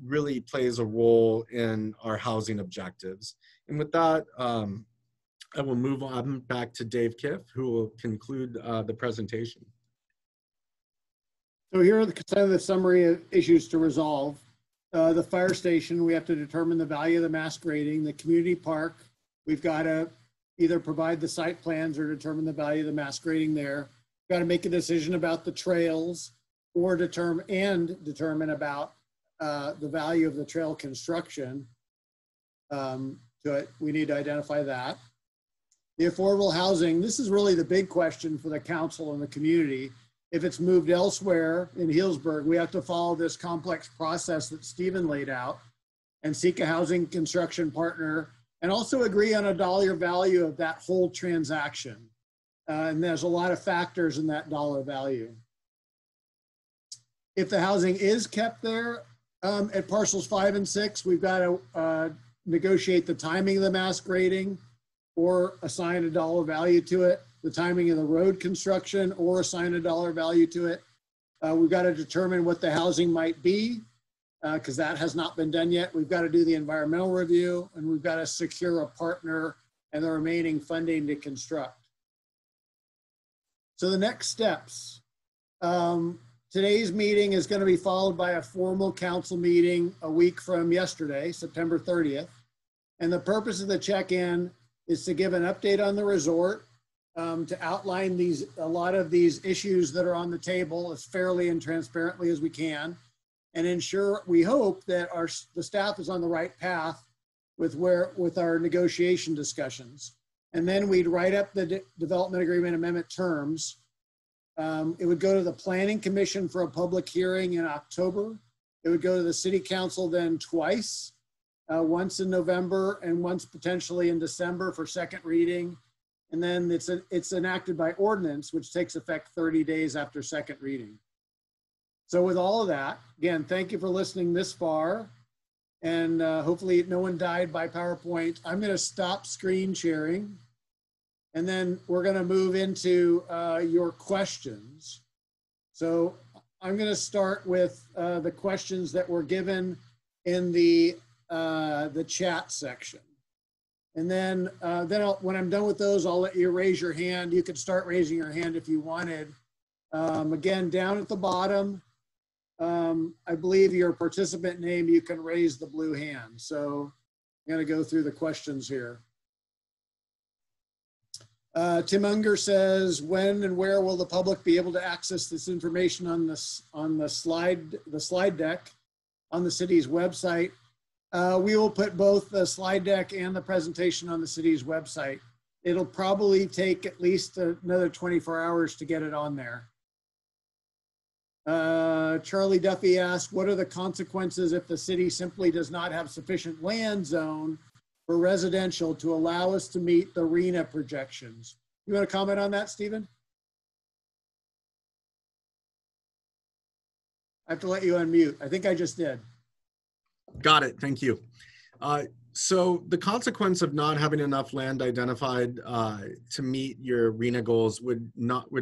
really plays a role in our housing objectives. And with that, I will move on back to Dave Kiff, who will conclude the presentation. So here are kind of the summary of issues to resolve. The fire station, we have to determine the value of the mass grading. The community park, we've got to either provide the site plans or determine the value of the mass grading there. We've got to make a decision about the trails, or determine about the value of the trail construction. We need to identify that. The affordable housing, this is really the big question for the council and the community. If it's moved elsewhere in Healdsburg, we have to follow this complex process that Stephen laid out and seek a housing construction partner, and also agree on a dollar value of that whole transaction. And there's a lot of factors in that dollar value. If the housing is kept there at parcels 5 and 6, we've got to negotiate the timing of the mass grading, or assign a dollar value to it, the timing of the road construction, or assign a dollar value to it. We've got to determine what the housing might be, because that has not been done yet. We've got to do the environmental review, and we've got to secure a partner and the remaining funding to construct. So the next steps. Today's meeting is going to be followed by a formal council meeting a week from yesterday, September 30th. And the purpose of the check-in is to give an update on the resort, to outline a lot of these issues that are on the table as fairly and transparently as we can, and ensure, we hope, that the staff is on the right path with our negotiation discussions. And then we'd write up the development agreement amendment terms. It would go to the Planning Commission for a public hearing in October. It would go to the City Council then twice, once in November and once potentially in December for second reading. And then it's enacted by ordinance, which takes effect 30 days after second reading. So with all of that, again, thank you for listening this far. And hopefully no one died by PowerPoint. I'm going to stop screen sharing. And then we're going to move into your questions. So I'm going to start with the questions that were given in the chat section. And then when I'm done with those, I'll let you raise your hand. You could start raising your hand if you wanted. Again, down at the bottom, I believe your participant name, you can raise the blue hand. So I'm going to go through the questions here. Tim Unger says, when and where will the public be able to access this information on the slide deck on the city's website? We will put both the slide deck and the presentation on the city's website. It'll probably take at least another 24 hours to get it on there. Charlie Duffy asked, what are the consequences if the city simply does not have sufficient land zone for residential to allow us to meet the RHNA projections? You want to comment on that, Stephen? I have to let you unmute. I think I just did. Got it. Thank you. So the consequence of not having enough land identified to meet your RHNA goals would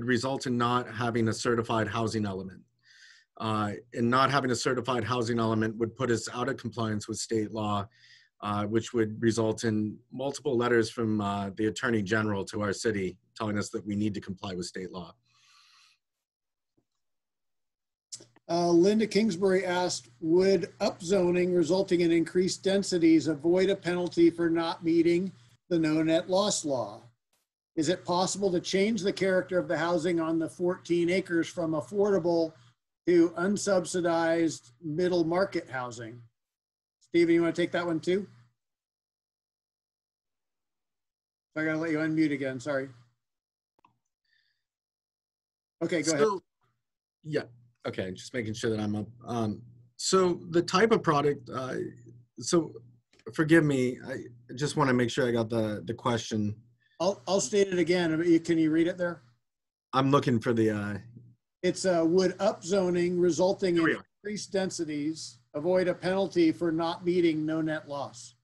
result in not having a certified housing element. And not having a certified housing element would put us out of compliance with state law, which would result in multiple letters from the Attorney General to our city telling us that we need to comply with state law. Linda Kingsbury asked, would upzoning resulting in increased densities avoid a penalty for not meeting the no net loss law? Is it possible to change the character of the housing on the 14 acres from affordable to unsubsidized middle market housing? Stephen, you want to take that one too? I gotta let you unmute again, sorry. Okay, go ahead. Yeah. Okay, just making sure that I'm up. So the type of product, so forgive me, I just want to make sure I got the question. I'll state it again. Can you read it there? I'm looking for the... It's would upzoning resulting in increased densities avoid a penalty for not meeting no net loss?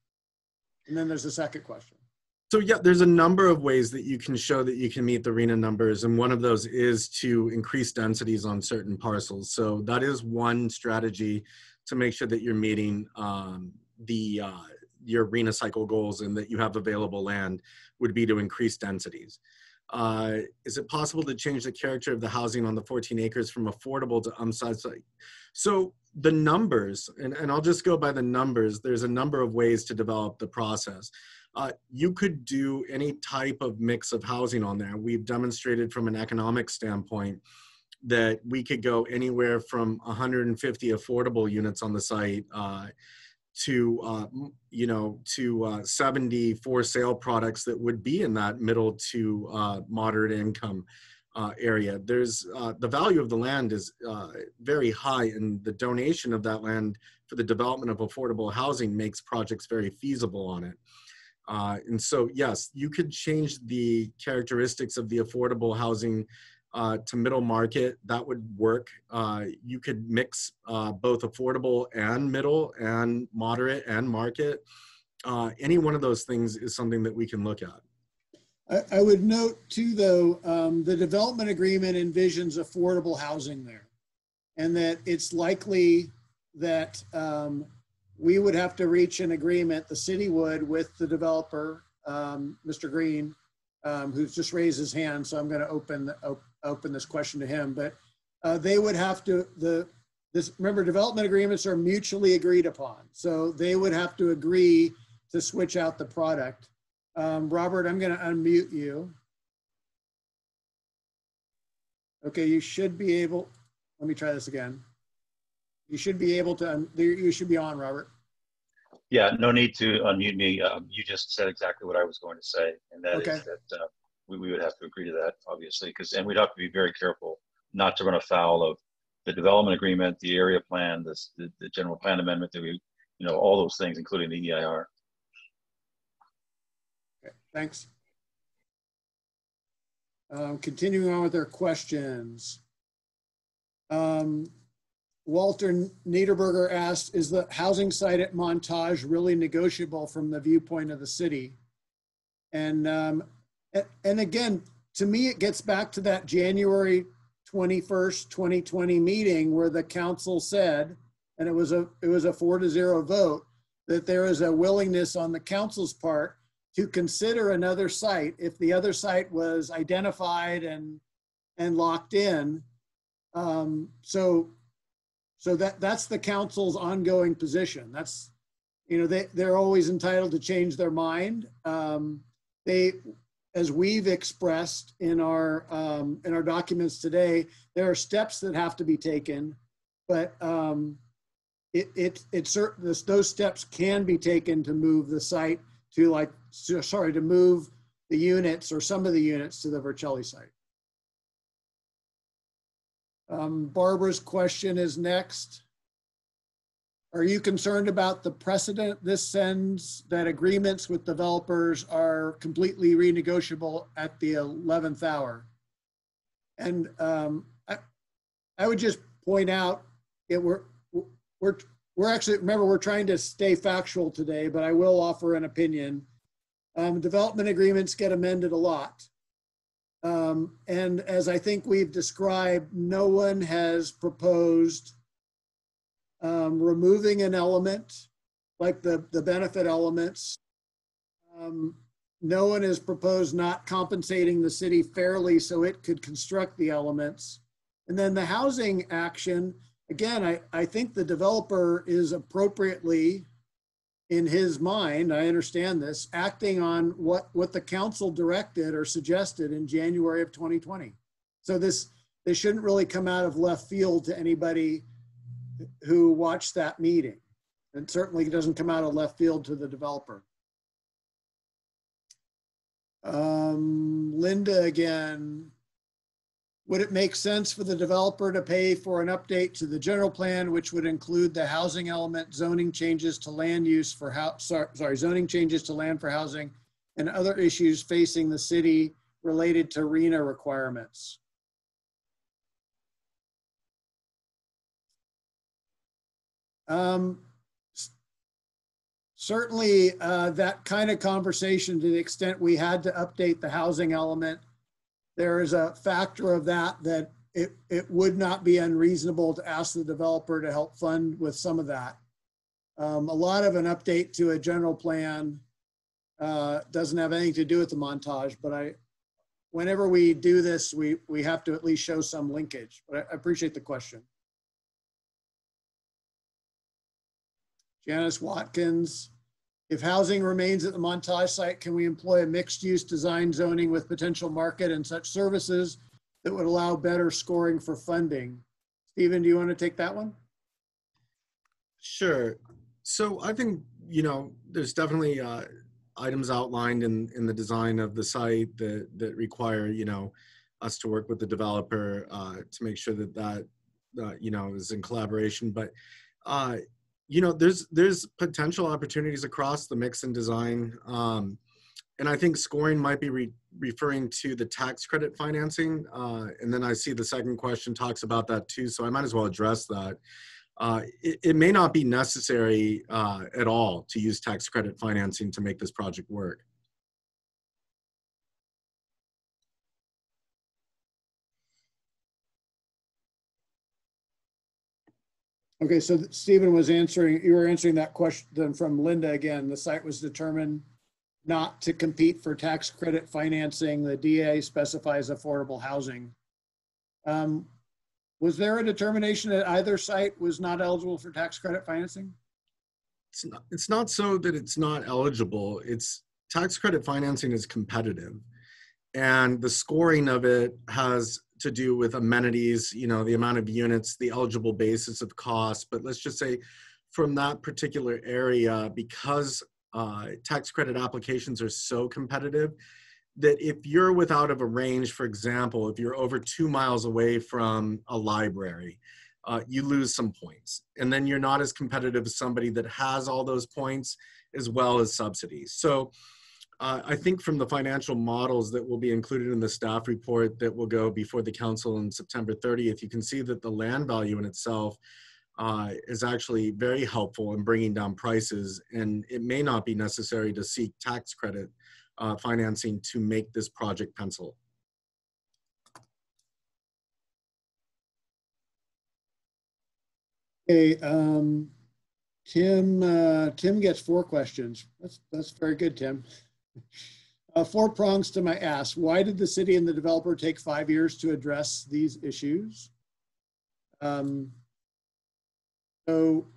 And then there's a second question. So yeah, there's a number of ways that you can show that you can meet the RHNA numbers, and one of those is to increase densities on certain parcels. So that is one strategy to make sure that you're meeting your RHNA cycle goals and that you have available land, would be to increase densities. Is it possible to change the character of the housing on the 14 acres from affordable to unsubsidized? So the numbers, and I'll just go by the numbers, there's a number of ways to develop the process. You could do any type of mix of housing on there. We've demonstrated from an economic standpoint that we could go anywhere from 150 affordable units on the site to 70 for sale products that would be in that middle to moderate income area. There's the value of the land is very high, and the donation of that land for the development of affordable housing makes projects very feasible on it. And so, yes, you could change the characteristics of the affordable housing to middle market. That would work. You could mix both affordable and middle and moderate and market. Any one of those things is something that we can look at. I would note too, though, the development agreement envisions affordable housing there, and that it's likely that we would have to reach an agreement, the city would, with the developer, Mr. Green, who's just raised his hand, so I'm going to open this question to him. But they would have to, remember, development agreements are mutually agreed upon. So they would have to agree to switch out the product. Robert, I'm going to unmute you. Okay, you should be able, let me try this again. You should be able to, you should be on, Robert. Yeah, no need to unmute me. You just said exactly what I was going to say, and that Okay. is that we would have to agree to that, obviously, and we'd have to be very careful not to run afoul of the development agreement, the area plan, the general plan amendment that we, all those things, including the EIR. Okay, thanks. Continuing on with their questions. Walter Niederberger asked, is the housing site at Montage really negotiable from the viewpoint of the city? And again, to me, it gets back to that January 21st, 2020 meeting where the council said, and it was a 4-0 vote, that there is a willingness on the council's part to consider another site if the other site was identified and locked in. So that's the council's ongoing position. That's, they're always entitled to change their mind. As we've expressed in our documents today, there are steps that have to be taken, but those steps can be taken to move the site to move the units or some of the units to the Vercelli site. Barbara's question is next. Are you concerned about the precedent this sends that agreements with developers are completely renegotiable at the 11th hour? And I would just point out we're actually, remember, we're trying to stay factual today, but I will offer an opinion. Development agreements get amended a lot. And as I think we've described, no one has proposed removing an element like the benefit elements. No one has proposed not compensating the city fairly so it could construct the elements. And then the housing action, again, I think the developer is appropriately, in his mind, I understand this, acting on what the council directed or suggested in January of 2020. So this shouldn't really come out of left field to anybody who watched that meeting. And certainly doesn't come out of left field to the developer. Linda again. Would it make sense for the developer to pay for an update to the general plan, which would include the housing element, zoning changes to land use for zoning changes to land for housing, and other issues facing the city related to RHNA requirements? Certainly, that kind of conversation, to the extent we had to update the housing element, there is a factor of that it would not be unreasonable to ask the developer to help fund with some of that. A lot of an update to a general plan doesn't have anything to do with the Montage, but whenever we do this, we have to at least show some linkage. But I appreciate the question. Janice Watkins. If housing remains at the Montage site, can we employ a mixed-use design zoning with potential market and such services that would allow better scoring for funding? Stephen, do you want to take that one? Sure. So I think, there's definitely items outlined in the design of the site that require, us to work with the developer to make sure that is in collaboration. But there's potential opportunities across the mix and design. And I think scoring might be referring to the tax credit financing. And then I see the second question talks about that too. So I might as well address that. It may not be necessary at all to use tax credit financing to make this project work. Okay, so Stephen was answering, you were answering that question from Linda again. The site was determined not to compete for tax credit financing. The DA specifies affordable housing. Was there a determination that either site was not eligible for tax credit financing? It's not so that it's not eligible. It's tax credit financing is competitive, and the scoring of it has to do with amenities, you know, the amount of units, the eligible basis of cost. But let's just say from that particular area, because tax credit applications are so competitive, that if you're without of a range, for example, if you're over 2 miles away from a library, you lose some points. And then you're not as competitive as somebody that has all those points as well as subsidies. So I think from the financial models that will be included in the staff report that will go before the council on September 30th, you can see that the land value in itself is actually very helpful in bringing down prices, and it may not be necessary to seek tax credit financing to make this project pencil. Okay, Tim gets 4 questions. That's very good, Tim. 4 prongs to my ask. Why did the city and the developer take 5 years to address these issues? So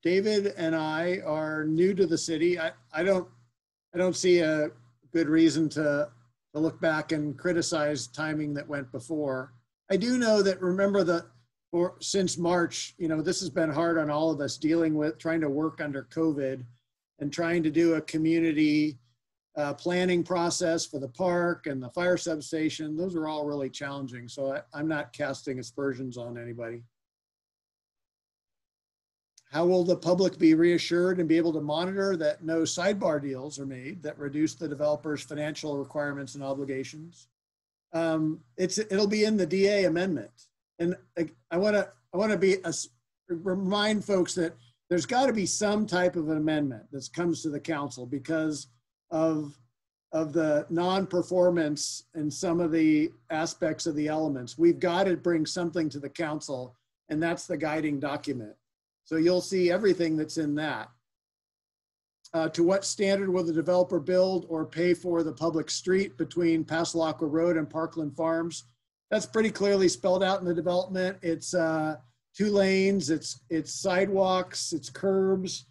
David and I are new to the city. I don't see a good reason to look back and criticize timing that went before. I do know that, remember, since March, you know, this has been hard on all of us, dealing with trying to work under COVID and trying to do a community planning process for the park and the fire substation. Those are all really challenging. So I'm not casting aspersions on anybody. How will the public be reassured and be able to monitor that no sidebar deals are made that reduce the developer's financial requirements and obligations? It'll be in the DA amendment. And I want to remind folks that there's got to be some type of an amendment that comes to the council because of the non-performance and some of the aspects of the elements. We've got to bring something to the council, and that's the guiding document. So you'll see everything that's in that. To what standard will the developer build or pay for the public street between Passalacqua Road and Parkland Farms? That's pretty clearly spelled out in the development. It's 2 lanes, it's sidewalks, it's curbs.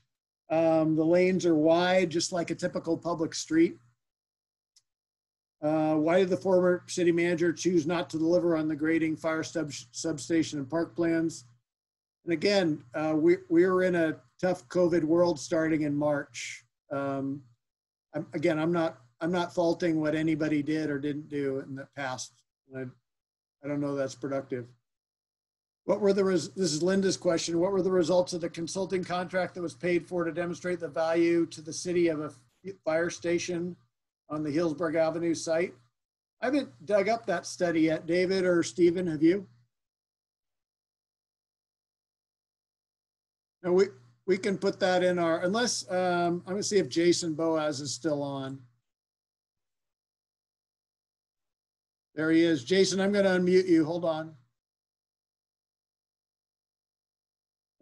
The lanes are wide, just like a typical public street. Why did the former city manager choose not to deliver on the grading, fire substation, and park plans? And again, we were in a tough COVID world starting in March. I'm not faulting what anybody did or didn't do in the past. I don't know that's productive. This is Linda's question. What were the results of the consulting contract that was paid for to demonstrate the value to the city of a fire station on the Healdsburg Avenue site? I haven't dug up that study yet. David or Stephen, have you? No, we can put that in our, unless, I'm gonna see if Jason Boaz is still on. There he is. Jason, I'm gonna unmute you, hold on.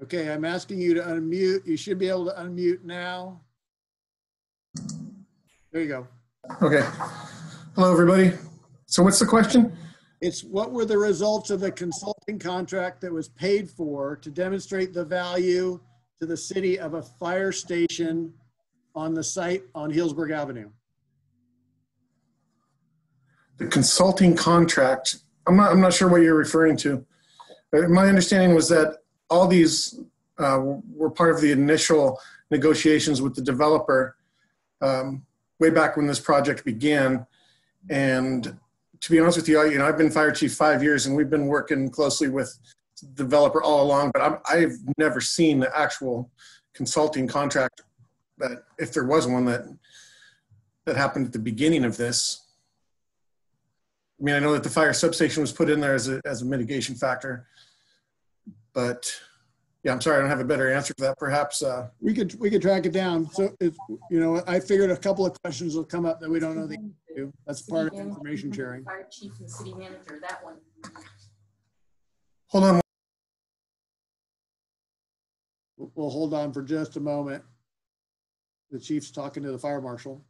Okay, I'm asking you to unmute. You should be able to unmute now. There you go. Okay. Hello, everybody. So what's the question? It's what were the results of the consulting contract that was paid for to demonstrate the value to the city of a fire station on the site on Healdsburg Avenue? The consulting contract, I'm not sure what you're referring to. My understanding was that all these were part of the initial negotiations with the developer way back when this project began. And to be honest with you, I've been fire chief 5 years, and we've been working closely with the developer all along, but I've never seen the actual consulting contract that, if there was one, that happened at the beginning of this. I mean, I know that the fire substation was put in there as a mitigation factor, but yeah, I'm sorry, I don't have a better answer for that. Perhaps we could track it down. So I figured a couple of questions will come up that we don't know the answer to. That's part of information sharing. Fire chief and city manager, that one. hold on. We'll hold on for just a moment. The chief's talking to the fire marshal.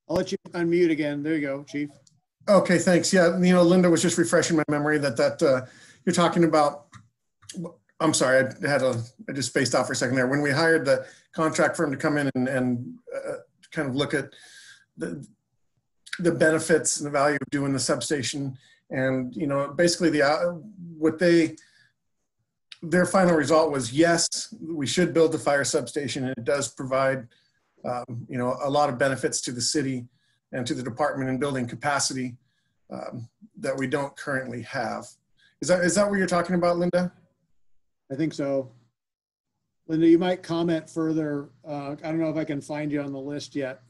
I'll let you unmute again. There you go, Chief. Okay, thanks. Yeah, you know, Linda was just refreshing my memory that you're talking about. I'm sorry, I just spaced out for a second there. When we hired the contract firm to come in and kind of look at the benefits and the value of doing the substation, and you know, basically their final result was yes, we should build the fire substation, and it does provide you know, a lot of benefits to the city and to the department in building capacity that we don't currently have. Is that what you're talking about, Linda? I think so. Linda, you might comment further. I don't know if I can find you on the list yet.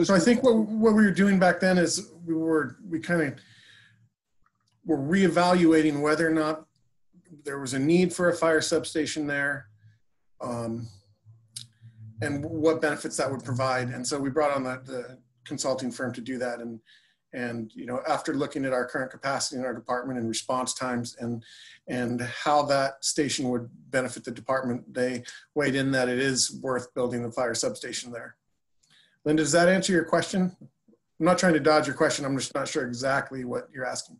So I think what we were doing back then is we kind of were reevaluating whether or not there was a need for a fire substation there, and what benefits that would provide. And so we brought on the consulting firm to do that. And you know, after looking at our current capacity in our department and response times and how that station would benefit the department, they weighed in that it is worth building the fire substation there. Linda, does that answer your question? I'm not trying to dodge your question. I'm just not sure exactly what you're asking.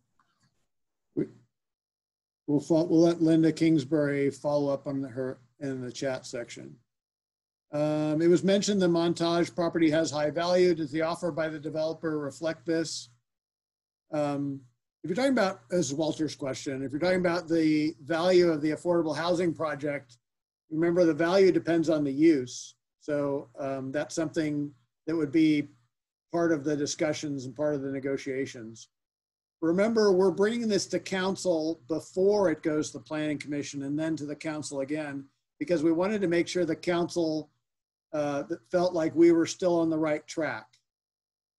We'll let Linda Kingsbury follow up on her in the chat section. It was mentioned the Montage property has high value. Does the offer by the developer reflect this? If you're talking about, this is Walter's question, if you're talking about the value of the affordable housing project, remember the value depends on the use. So that's something that would be part of the discussions and part of the negotiations. Remember, we're bringing this to council before it goes to the planning commission and then to the council again, because we wanted to make sure the council that felt like we were still on the right track.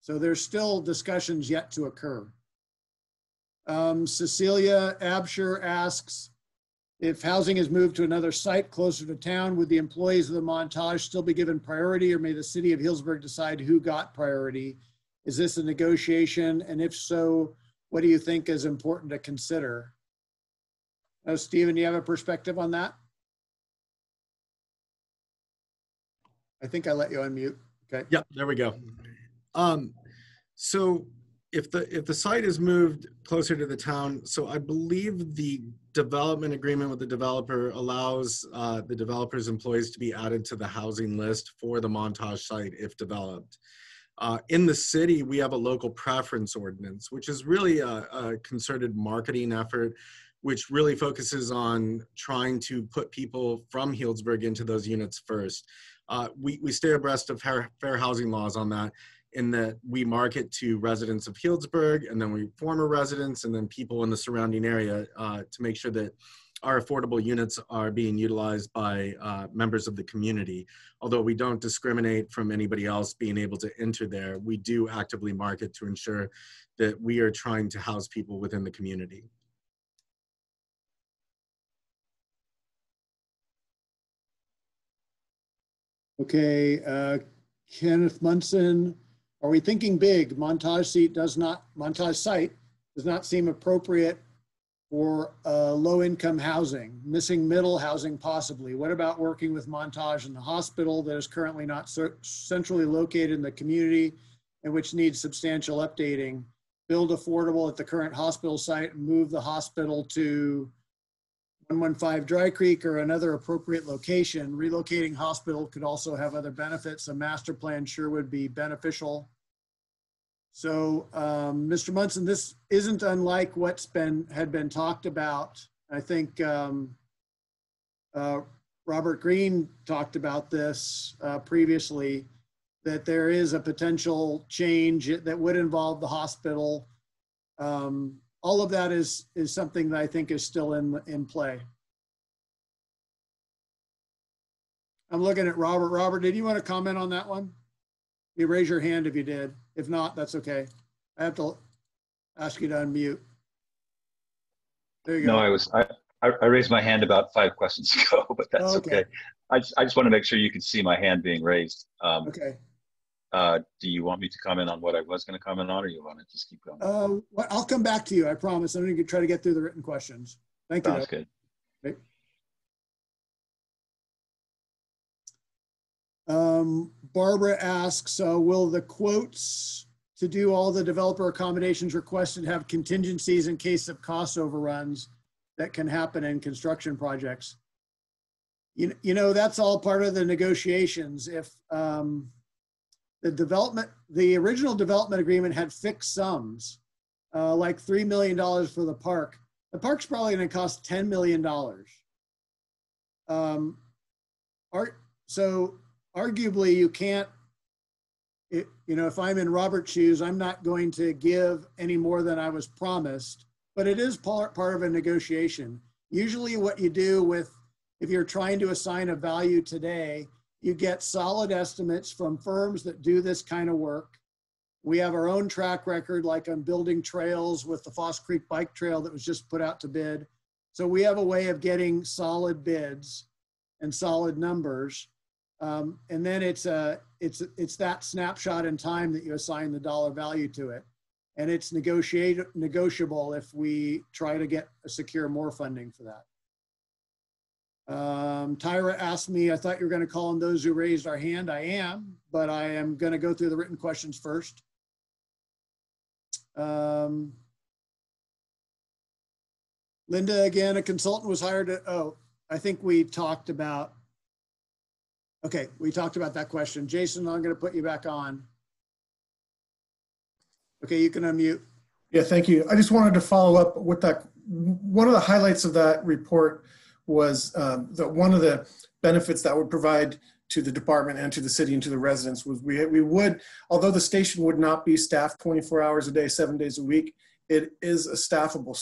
So there's still discussions yet to occur. Cecilia Absher asks, if housing is moved to another site closer to town, would the employees of the Montage still be given priority, or may the City of Healdsburg decide who got priority? Is this a negotiation? And if so, what do you think is important to consider? Stephen, do you have a perspective on that? I think I let you unmute. Okay. Yeah, there we go. So if the site is moved closer to the town, so I believe the development agreement with the developer allows the developer's employees to be added to the housing list for the Montage site if developed. In the city, we have a local preference ordinance, which is really a concerted marketing effort, which really focuses on trying to put people from Healdsburg into those units first. We stay abreast of fair housing laws on that, in that we market to residents of Healdsburg, and then we former residents, and then people in the surrounding area to make sure that our affordable units are being utilized by members of the community. Although we don't discriminate from anybody else being able to enter there, we do actively market to ensure that we are trying to house people within the community. Okay, Kenneth Munson, are we thinking big? Montage site does not seem appropriate for low-income housing, missing middle housing possibly. What about working with Montage in the hospital that is currently not centrally located in the community and which needs substantial updating? Build affordable at the current hospital site and move the hospital to 115 Dry Creek or another appropriate location. Relocating hospital could also have other benefits. A master plan sure would be beneficial. So, Mr. Munson, this isn't unlike what's had been talked about. I think Robert Green talked about this previously, that there is a potential change that would involve the hospital. All of that is something that I think is still in play. I'm looking at Robert. Robert, did you want to comment on that one? You raise your hand if you did. If not, that's okay. I have to ask you to unmute. There you go. No, I raised my hand about 5 questions ago, but that's okay. I just want to make sure you can see my hand being raised. Okay. Do you want me to comment on what I was going to comment on, or you want to just keep going? Well, I'll come back to you. I promise. I'm going to try to get through the written questions. Thank you. Sounds good. Okay. Barbara asks, will the quotes to do all the developer accommodations requested have contingencies in case of cost overruns that can happen in construction projects? You know, that's all part of the negotiations. If the original development agreement had fixed sums, like $3 million for the park. The park's probably going to cost $10 million. So arguably you can't, you know, if I'm in Robert's shoes, I'm not going to give any more than I was promised, but it is part of a negotiation. Usually what you do if you're trying to assign a value today, you get solid estimates from firms that do this kind of work. We have our own track record, like on building trails with the Foss Creek Bike Trail that was just put out to bid. So we have a way of getting solid bids and solid numbers. And then it's that snapshot in time that you assign the dollar value to it. And it's negotiable if we try to secure more funding for that. Tyra asked me, I thought you were going to call on those who raised our hand. I am, but I am going to go through the written questions first. Linda, again, a consultant was hired to, I think we talked about, we talked about that question. Jason, I'm going to put you back on. Okay, you can unmute. Yeah, thank you. I just wanted to follow up with that. One of the highlights of that report was that one of the benefits that would provide to the department and to the city and to the residents was we would, although the station would not be staffed 24 hours a day, 7 days a week, it is a staffable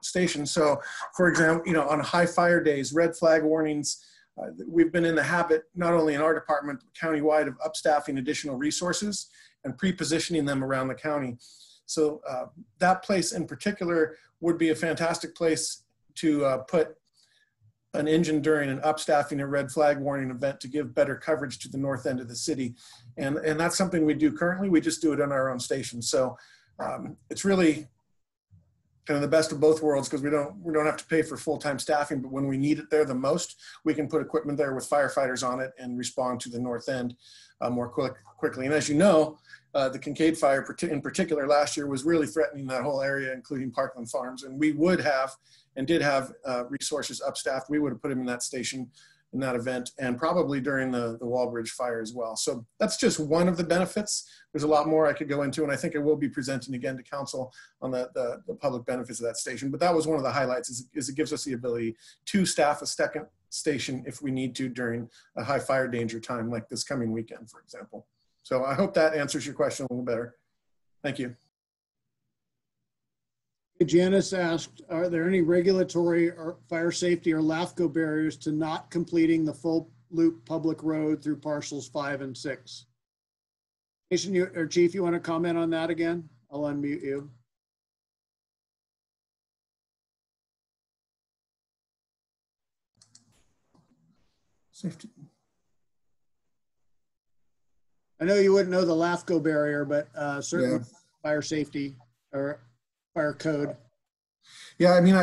station. So for example, you know, on high fire days, red flag warnings, we've been in the habit, not only in our department, but countywide, of upstaffing additional resources and pre-positioning them around the county. So that place in particular would be a fantastic place to put an engine during an upstaffing or red flag warning event to give better coverage to the north end of the city. And that's something we do currently. We just do it on our own station. So it's really kind of the best of both worlds, because we don't have to pay for full-time staffing, but when we need it there the most, we can put equipment there with firefighters on it and respond to the north end more quickly. And as you know, the Kincaid fire in particular last year was really threatening that whole area, including Parkland Farms. And we would have and did have resources upstaffed. We would have put them in that station in that event, and probably during the Wallbridge fire as well. So that's just one of the benefits. There's a lot more I could go into, and I think I will be presenting again to council on the public benefits of that station. But that was one of the highlights, is it gives us the ability to staff a second station if we need to during a high fire danger time, like this coming weekend, for example. So I hope that answers your question a little better. Thank you. Janice asked, are there any regulatory or fire safety or LAFCO barriers to not completing the full loop public road through parcels 5 and 6? Jason, or Chief, you want to comment on that again? I'll unmute you. Safety. I know you wouldn't know the LAFCO barrier, but certainly fire safety or fire code. Yeah, I mean,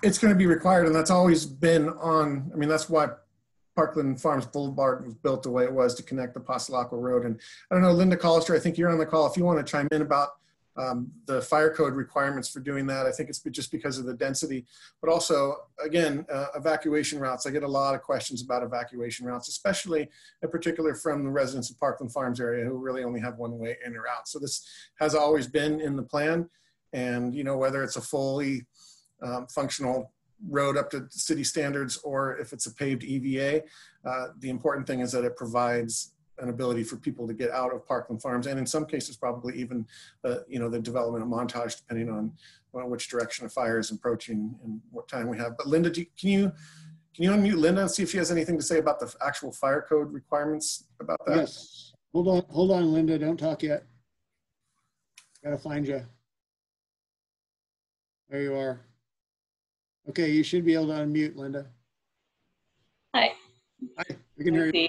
it's going to be required, and that's always been on. I mean, that's why Parkland Farms Boulevard was built the way it was, to connect the Pastelacqua Road. And I don't know, Linda Collister, I think you're on the call. If you want to chime in about the fire code requirements for doing that, I think it's just because of the density, but also, again, evacuation routes. I get a lot of questions about evacuation routes, especially in particular from the residents of Parkland Farms area who really only have one way in or out. So this has always been in the plan. And, you know, whether it's a fully functional road up to city standards or if it's a paved EVA, the important thing is that it provides an ability for people to get out of Parkland Farms, and in some cases probably even you know, the development of Montage, depending on which direction a fire is approaching and what time we have. But Linda, can you unmute Linda and see if she has anything to say about the actual fire code requirements about that? Yes. Hold on, Linda. Don't talk yet. Gotta find you. There you are. Okay, you should be able to unmute, Linda. Hi. Hi, we can hear you.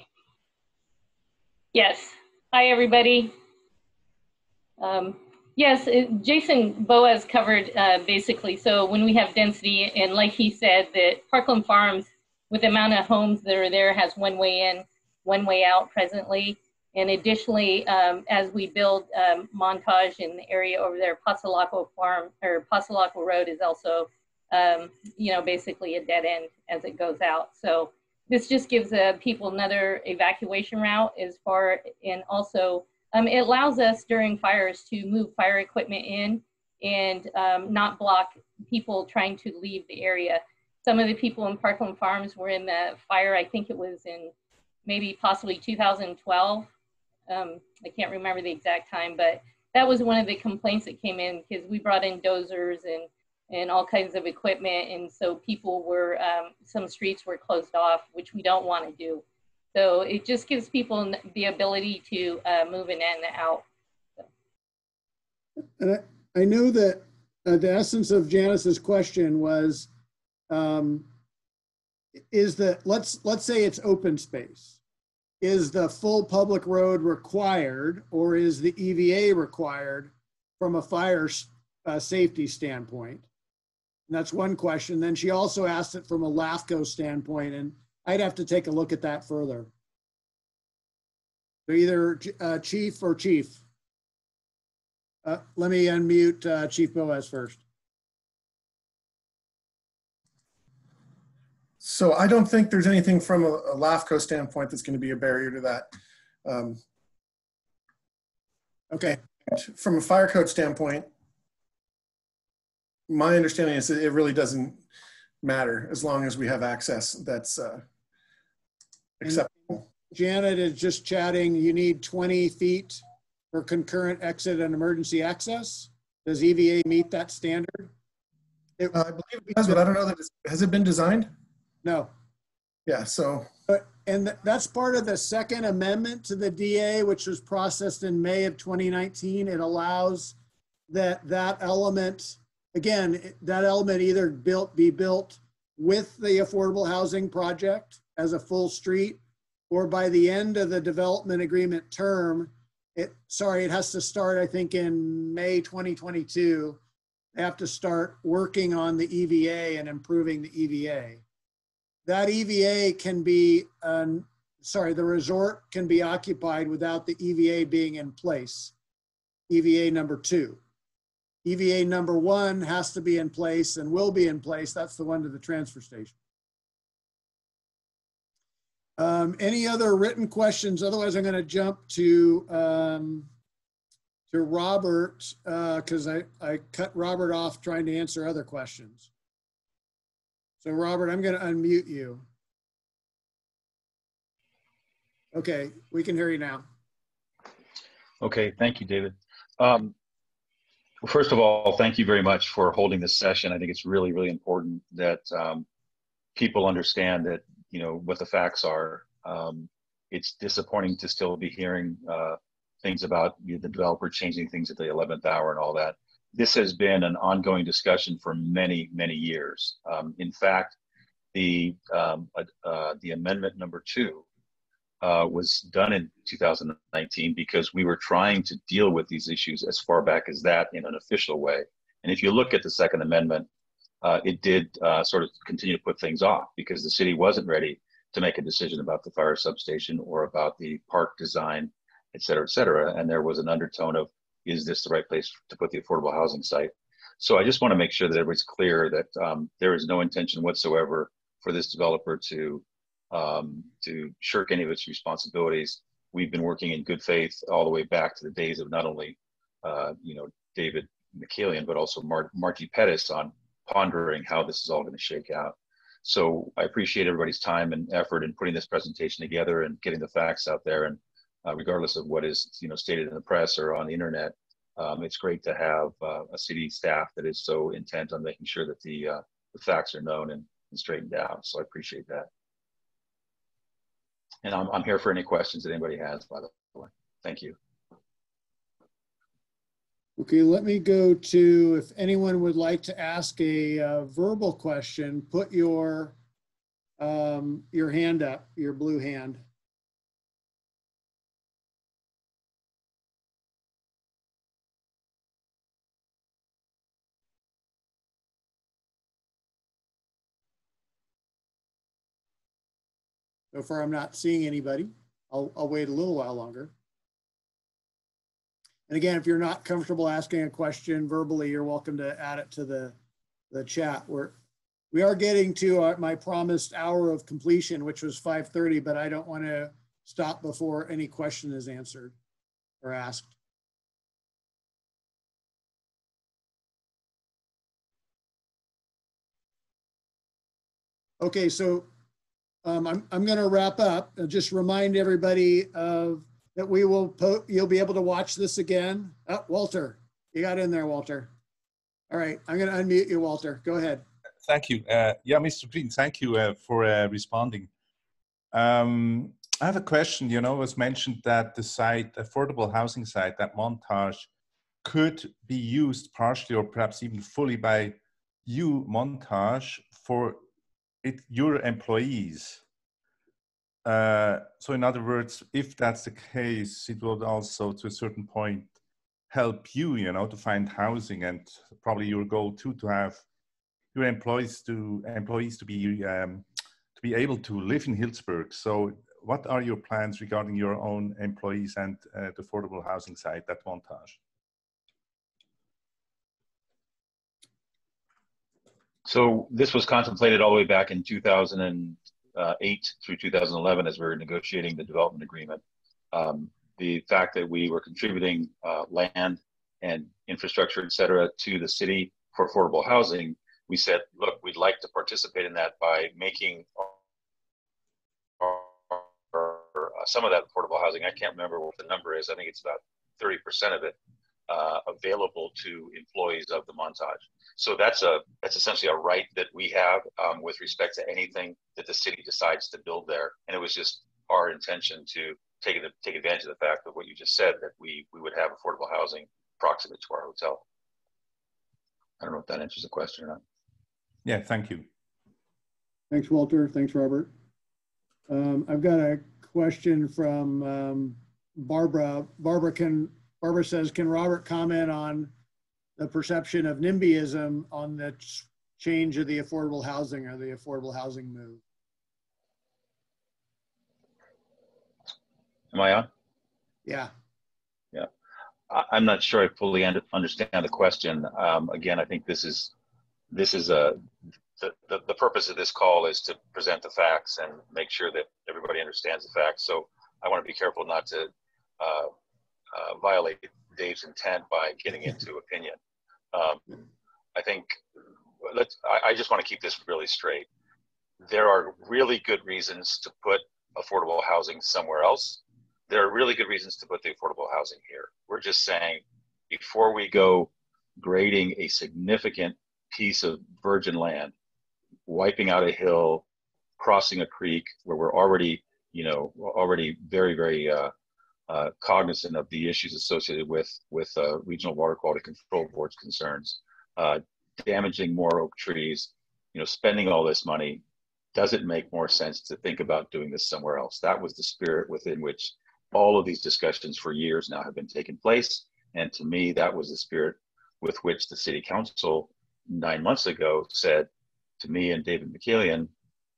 Yes. Hi, everybody. Yes, Jason Boaz covered basically. So when we have density, and like he said, that Parkland Farms, with the amount of homes that are there, has one way in, one way out presently. And additionally, as we build Montage in the area over there, Pasalaco Farm or Pasalaco Road is also, you know, basically a dead end as it goes out. So this just gives people another evacuation route as far, and also it allows us during fires to move fire equipment in and not block people trying to leave the area. Some of the people in Parkland Farms were in the fire, I think it was in maybe possibly 2012. I can't remember the exact time, but that was one of the complaints that came in because we brought in dozers and all kinds of equipment. And so people were, some streets were closed off, which we don't want to do. So it just gives people the ability to move in and out. And I know that the essence of Janice's question was, is that, let's say it's open space. Is the full public road required, or is the EVA required from a fire safety standpoint? And that's one question. Then she also asked it from a LAFCO standpoint, and I'd have to take a look at that further. So either Chief or Chief. Let me unmute Chief Boaz first. So I don't think there's anything from a LAFCO standpoint that's going to be a barrier to that. Okay. From a fire code standpoint, my understanding is that it really doesn't matter as long as we have access that's acceptable. Janet is just chatting, you need 20 feet for concurrent exit and emergency access. Does EVA meet that standard? I believe it does, but I don't know that has it been designed? No. Yeah, so. And that's part of the second amendment to the DA, which was processed in May of 2019. It allows that element, again, that element either be built with the affordable housing project as a full street, or by the end of the development agreement term, it has to start, I think, in May 2022. They have to start working on the EVA and improving the EVA. That EVA can be, the resort can be occupied without the EVA being in place. EVA number 2. EVA number 1 has to be in place and will be in place. That's the one to the transfer station. Any other written questions? Otherwise, I'm going to jump to Robert because I cut Robert off trying to answer other questions. So Robert, I'm going to unmute you. Okay, we can hear you now. Okay, thank you, David. Well, first of all, thank you very much for holding this session. I think it's really, really important that people understand that, you know, what the facts are. It's disappointing to still be hearing things about the developer changing things at the 11th hour and all that. This has been an ongoing discussion for many, many years. In fact, the amendment number 2 was done in 2019 because we were trying to deal with these issues as far back as that in an official way. And if you look at the second amendment, it did sort of continue to put things off because the city wasn't ready to make a decision about the fire substation or about the park design, et cetera, and there was an undertone of, is this the right place to put the affordable housing site? So I just want to make sure that everybody's clear that there is no intention whatsoever for this developer to shirk any of its responsibilities. We've been working in good faith all the way back to the days of not only David McCallion, but also Margie Pettis on pondering how this is all going to shake out. So I appreciate everybody's time and effort in putting this presentation together and getting the facts out there. And regardless of what is stated in the press or on the internet, it's great to have a city staff that is so intent on making sure that the facts are known and straightened out. So I appreciate that. And I'm here for any questions that anybody has, by the way. Thank you. Okay, let me go to, if anyone would like to ask a verbal question, put your hand up, your blue hand. So far, I'm not seeing anybody. I'll wait a little while longer. And again, if you're not comfortable asking a question verbally, you're welcome to add it to the chat. We are getting to my promised hour of completion, which was 5:30, but I don't want to stop before any question is answered or asked. Okay, so I'm going to wrap up. I'll just remind everybody that you'll be able to watch this again. Oh, Walter, you got in there, Walter. All right, I'm going to unmute you, Walter. Go ahead. Thank you. Yeah, Mr. Green, thank you for responding. I have a question. You know, it was mentioned that the site, affordable housing site, that Montage, could be used partially or perhaps even fully by you, Montage, for your employees. So in other words, if that's the case, it would also to a certain point help you, you know, to find housing, and probably your goal too, to have your employees to be able to live in Healdsburg. So what are your plans regarding your own employees and the affordable housing site at Montage? So this was contemplated all the way back in 2008 through 2011 as we were negotiating the development agreement. The fact that we were contributing land and infrastructure, et cetera, to the city for affordable housing, we said, look, we'd like to participate in that by making some of that affordable housing. I can't remember what the number is. I think it's about 30% of it available to employees of the Montage. So that's essentially a right that we have with respect to anything that the city decides to build there. And it was just our intention to take advantage of the fact of what you just said, that we would have affordable housing proximate to our hotel. I don't know if that answers the question or not. Yeah, thank you. Thanks, Walter. Thanks, Robert. I've got a question from Barbara. Barbara says, can Robert comment on the perception of NIMBYism on the change of the affordable housing or the affordable housing move? Am I on? Yeah. Yeah. I'm not sure I fully understand the question. Again, I think this is the purpose of this call is to present the facts and make sure that everybody understands the facts. So I want to be careful not to violate Dave's intent by getting into opinion. I think I just want to keep this really straight. There are really good reasons to put affordable housing somewhere else. There are really good reasons to put the affordable housing here. We're just saying, before we go grading a significant piece of virgin land, wiping out a hill, crossing a creek where we're already, very, very cognizant of the issues associated with Regional Water Quality Control Board's concerns, damaging more oak trees, spending all this money, does it make more sense to think about doing this somewhere else? That was the spirit within which all of these discussions for years now have been taking place. And to me, that was the spirit with which the City Council 9 months ago said to me and David McKillian,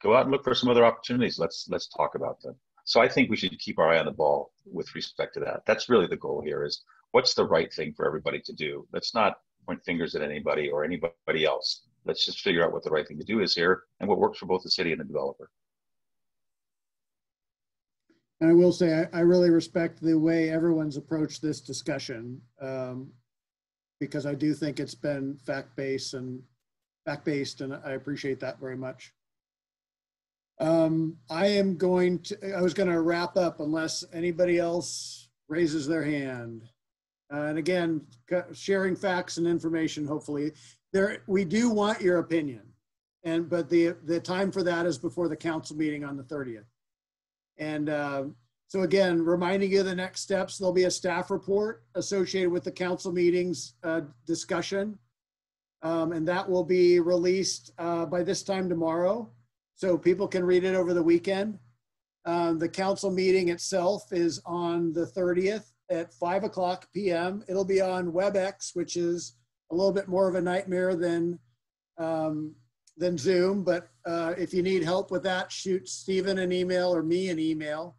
go out and look for some other opportunities. Let's talk about them. So I think we should keep our eye on the ball with respect to that. That's really the goal here, is what's the right thing for everybody to do? Let's not point fingers at anybody or anybody else. Let's just figure out what the right thing to do is here and what works for both the city and the developer. And I will say, I really respect the way everyone's approached this discussion, because I do think it's been fact-based, and I appreciate that very much. I was going to wrap up unless anybody else raises their hand. And again, sharing facts and information, hopefully. We do want your opinion, but the time for that is before the council meeting on the 30th. And So again, reminding you of the next steps, there'll be a staff report associated with the council meetings discussion. And that will be released by this time tomorrow, so people can read it over the weekend. The council meeting itself is on the 30th at 5:00 p.m. It'll be on WebEx, which is a little bit more of a nightmare than Zoom. But if you need help with that, shoot Stephen an email or me an email.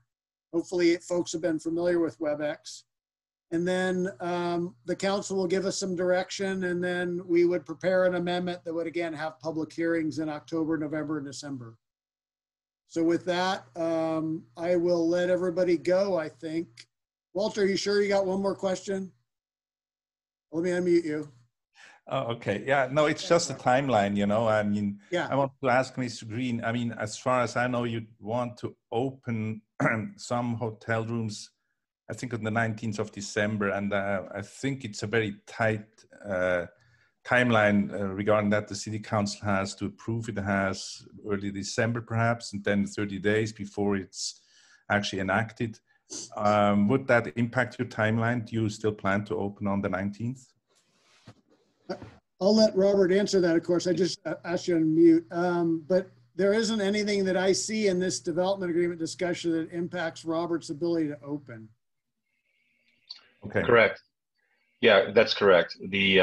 Hopefully folks have been familiar with WebEx. And then the council will give us some direction, and then we would prepare an amendment that would again have public hearings in October, November, and December. So with that, I will let everybody go, I think. Walter, are you sure you got one more question? Let me unmute you. Oh, okay. Yeah, no, it's just a timeline, you know. I mean, Yeah. I want to ask Mr. Green, I mean, as far as I know, you want to open some hotel rooms, I think on the 19th of December. And I think it's a very tight timeline regarding that. The city council has to approve it, has early December perhaps, and then 30 days before it's actually enacted. Would that impact your timeline? Do you still plan to open on the 19th? I'll let Robert answer that, of course. I just asked you to mute. But there isn't anything that I see in this development agreement discussion that impacts Robert's ability to open. Okay. Correct. Yeah, that's correct. The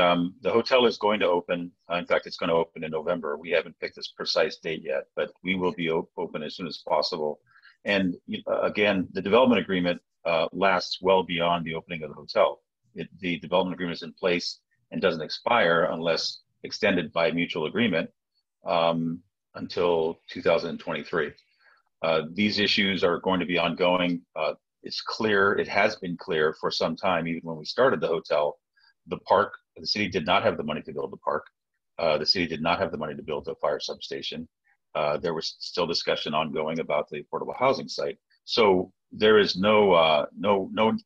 hotel is going to open. In fact, it's going to open in November. We haven't picked this precise date yet, but we will be open as soon as possible. And again, the development agreement lasts well beyond the opening of the hotel. The development agreement is in place and doesn't expire unless extended by mutual agreement until 2023. These issues are going to be ongoing. It's clear, it has been clear for some time, even when we started the hotel, the city did not have the money to build the park. The city did not have the money to build a fire substation. There was still discussion ongoing about the affordable housing site. So there is no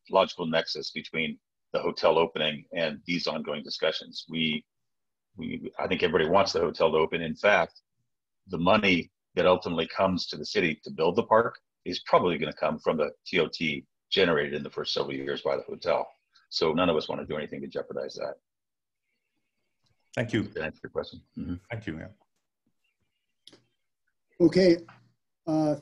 logical nexus between the hotel opening and these ongoing discussions. I think everybody wants the hotel to open. In fact, the money that ultimately comes to the city to build the park is probably going to come from the TOT generated in the first several years by the hotel. So none of us want to do anything to jeopardize that. Thank you. To answer your question. Mm-hmm. Thank you. Yeah. Okay.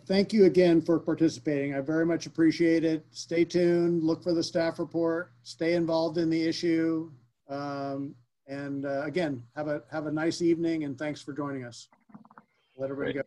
Thank you again for participating. I very much appreciate it. Stay tuned, look for the staff report, stay involved in the issue. Again, have a nice evening, and thanks for joining us. Let everybody go.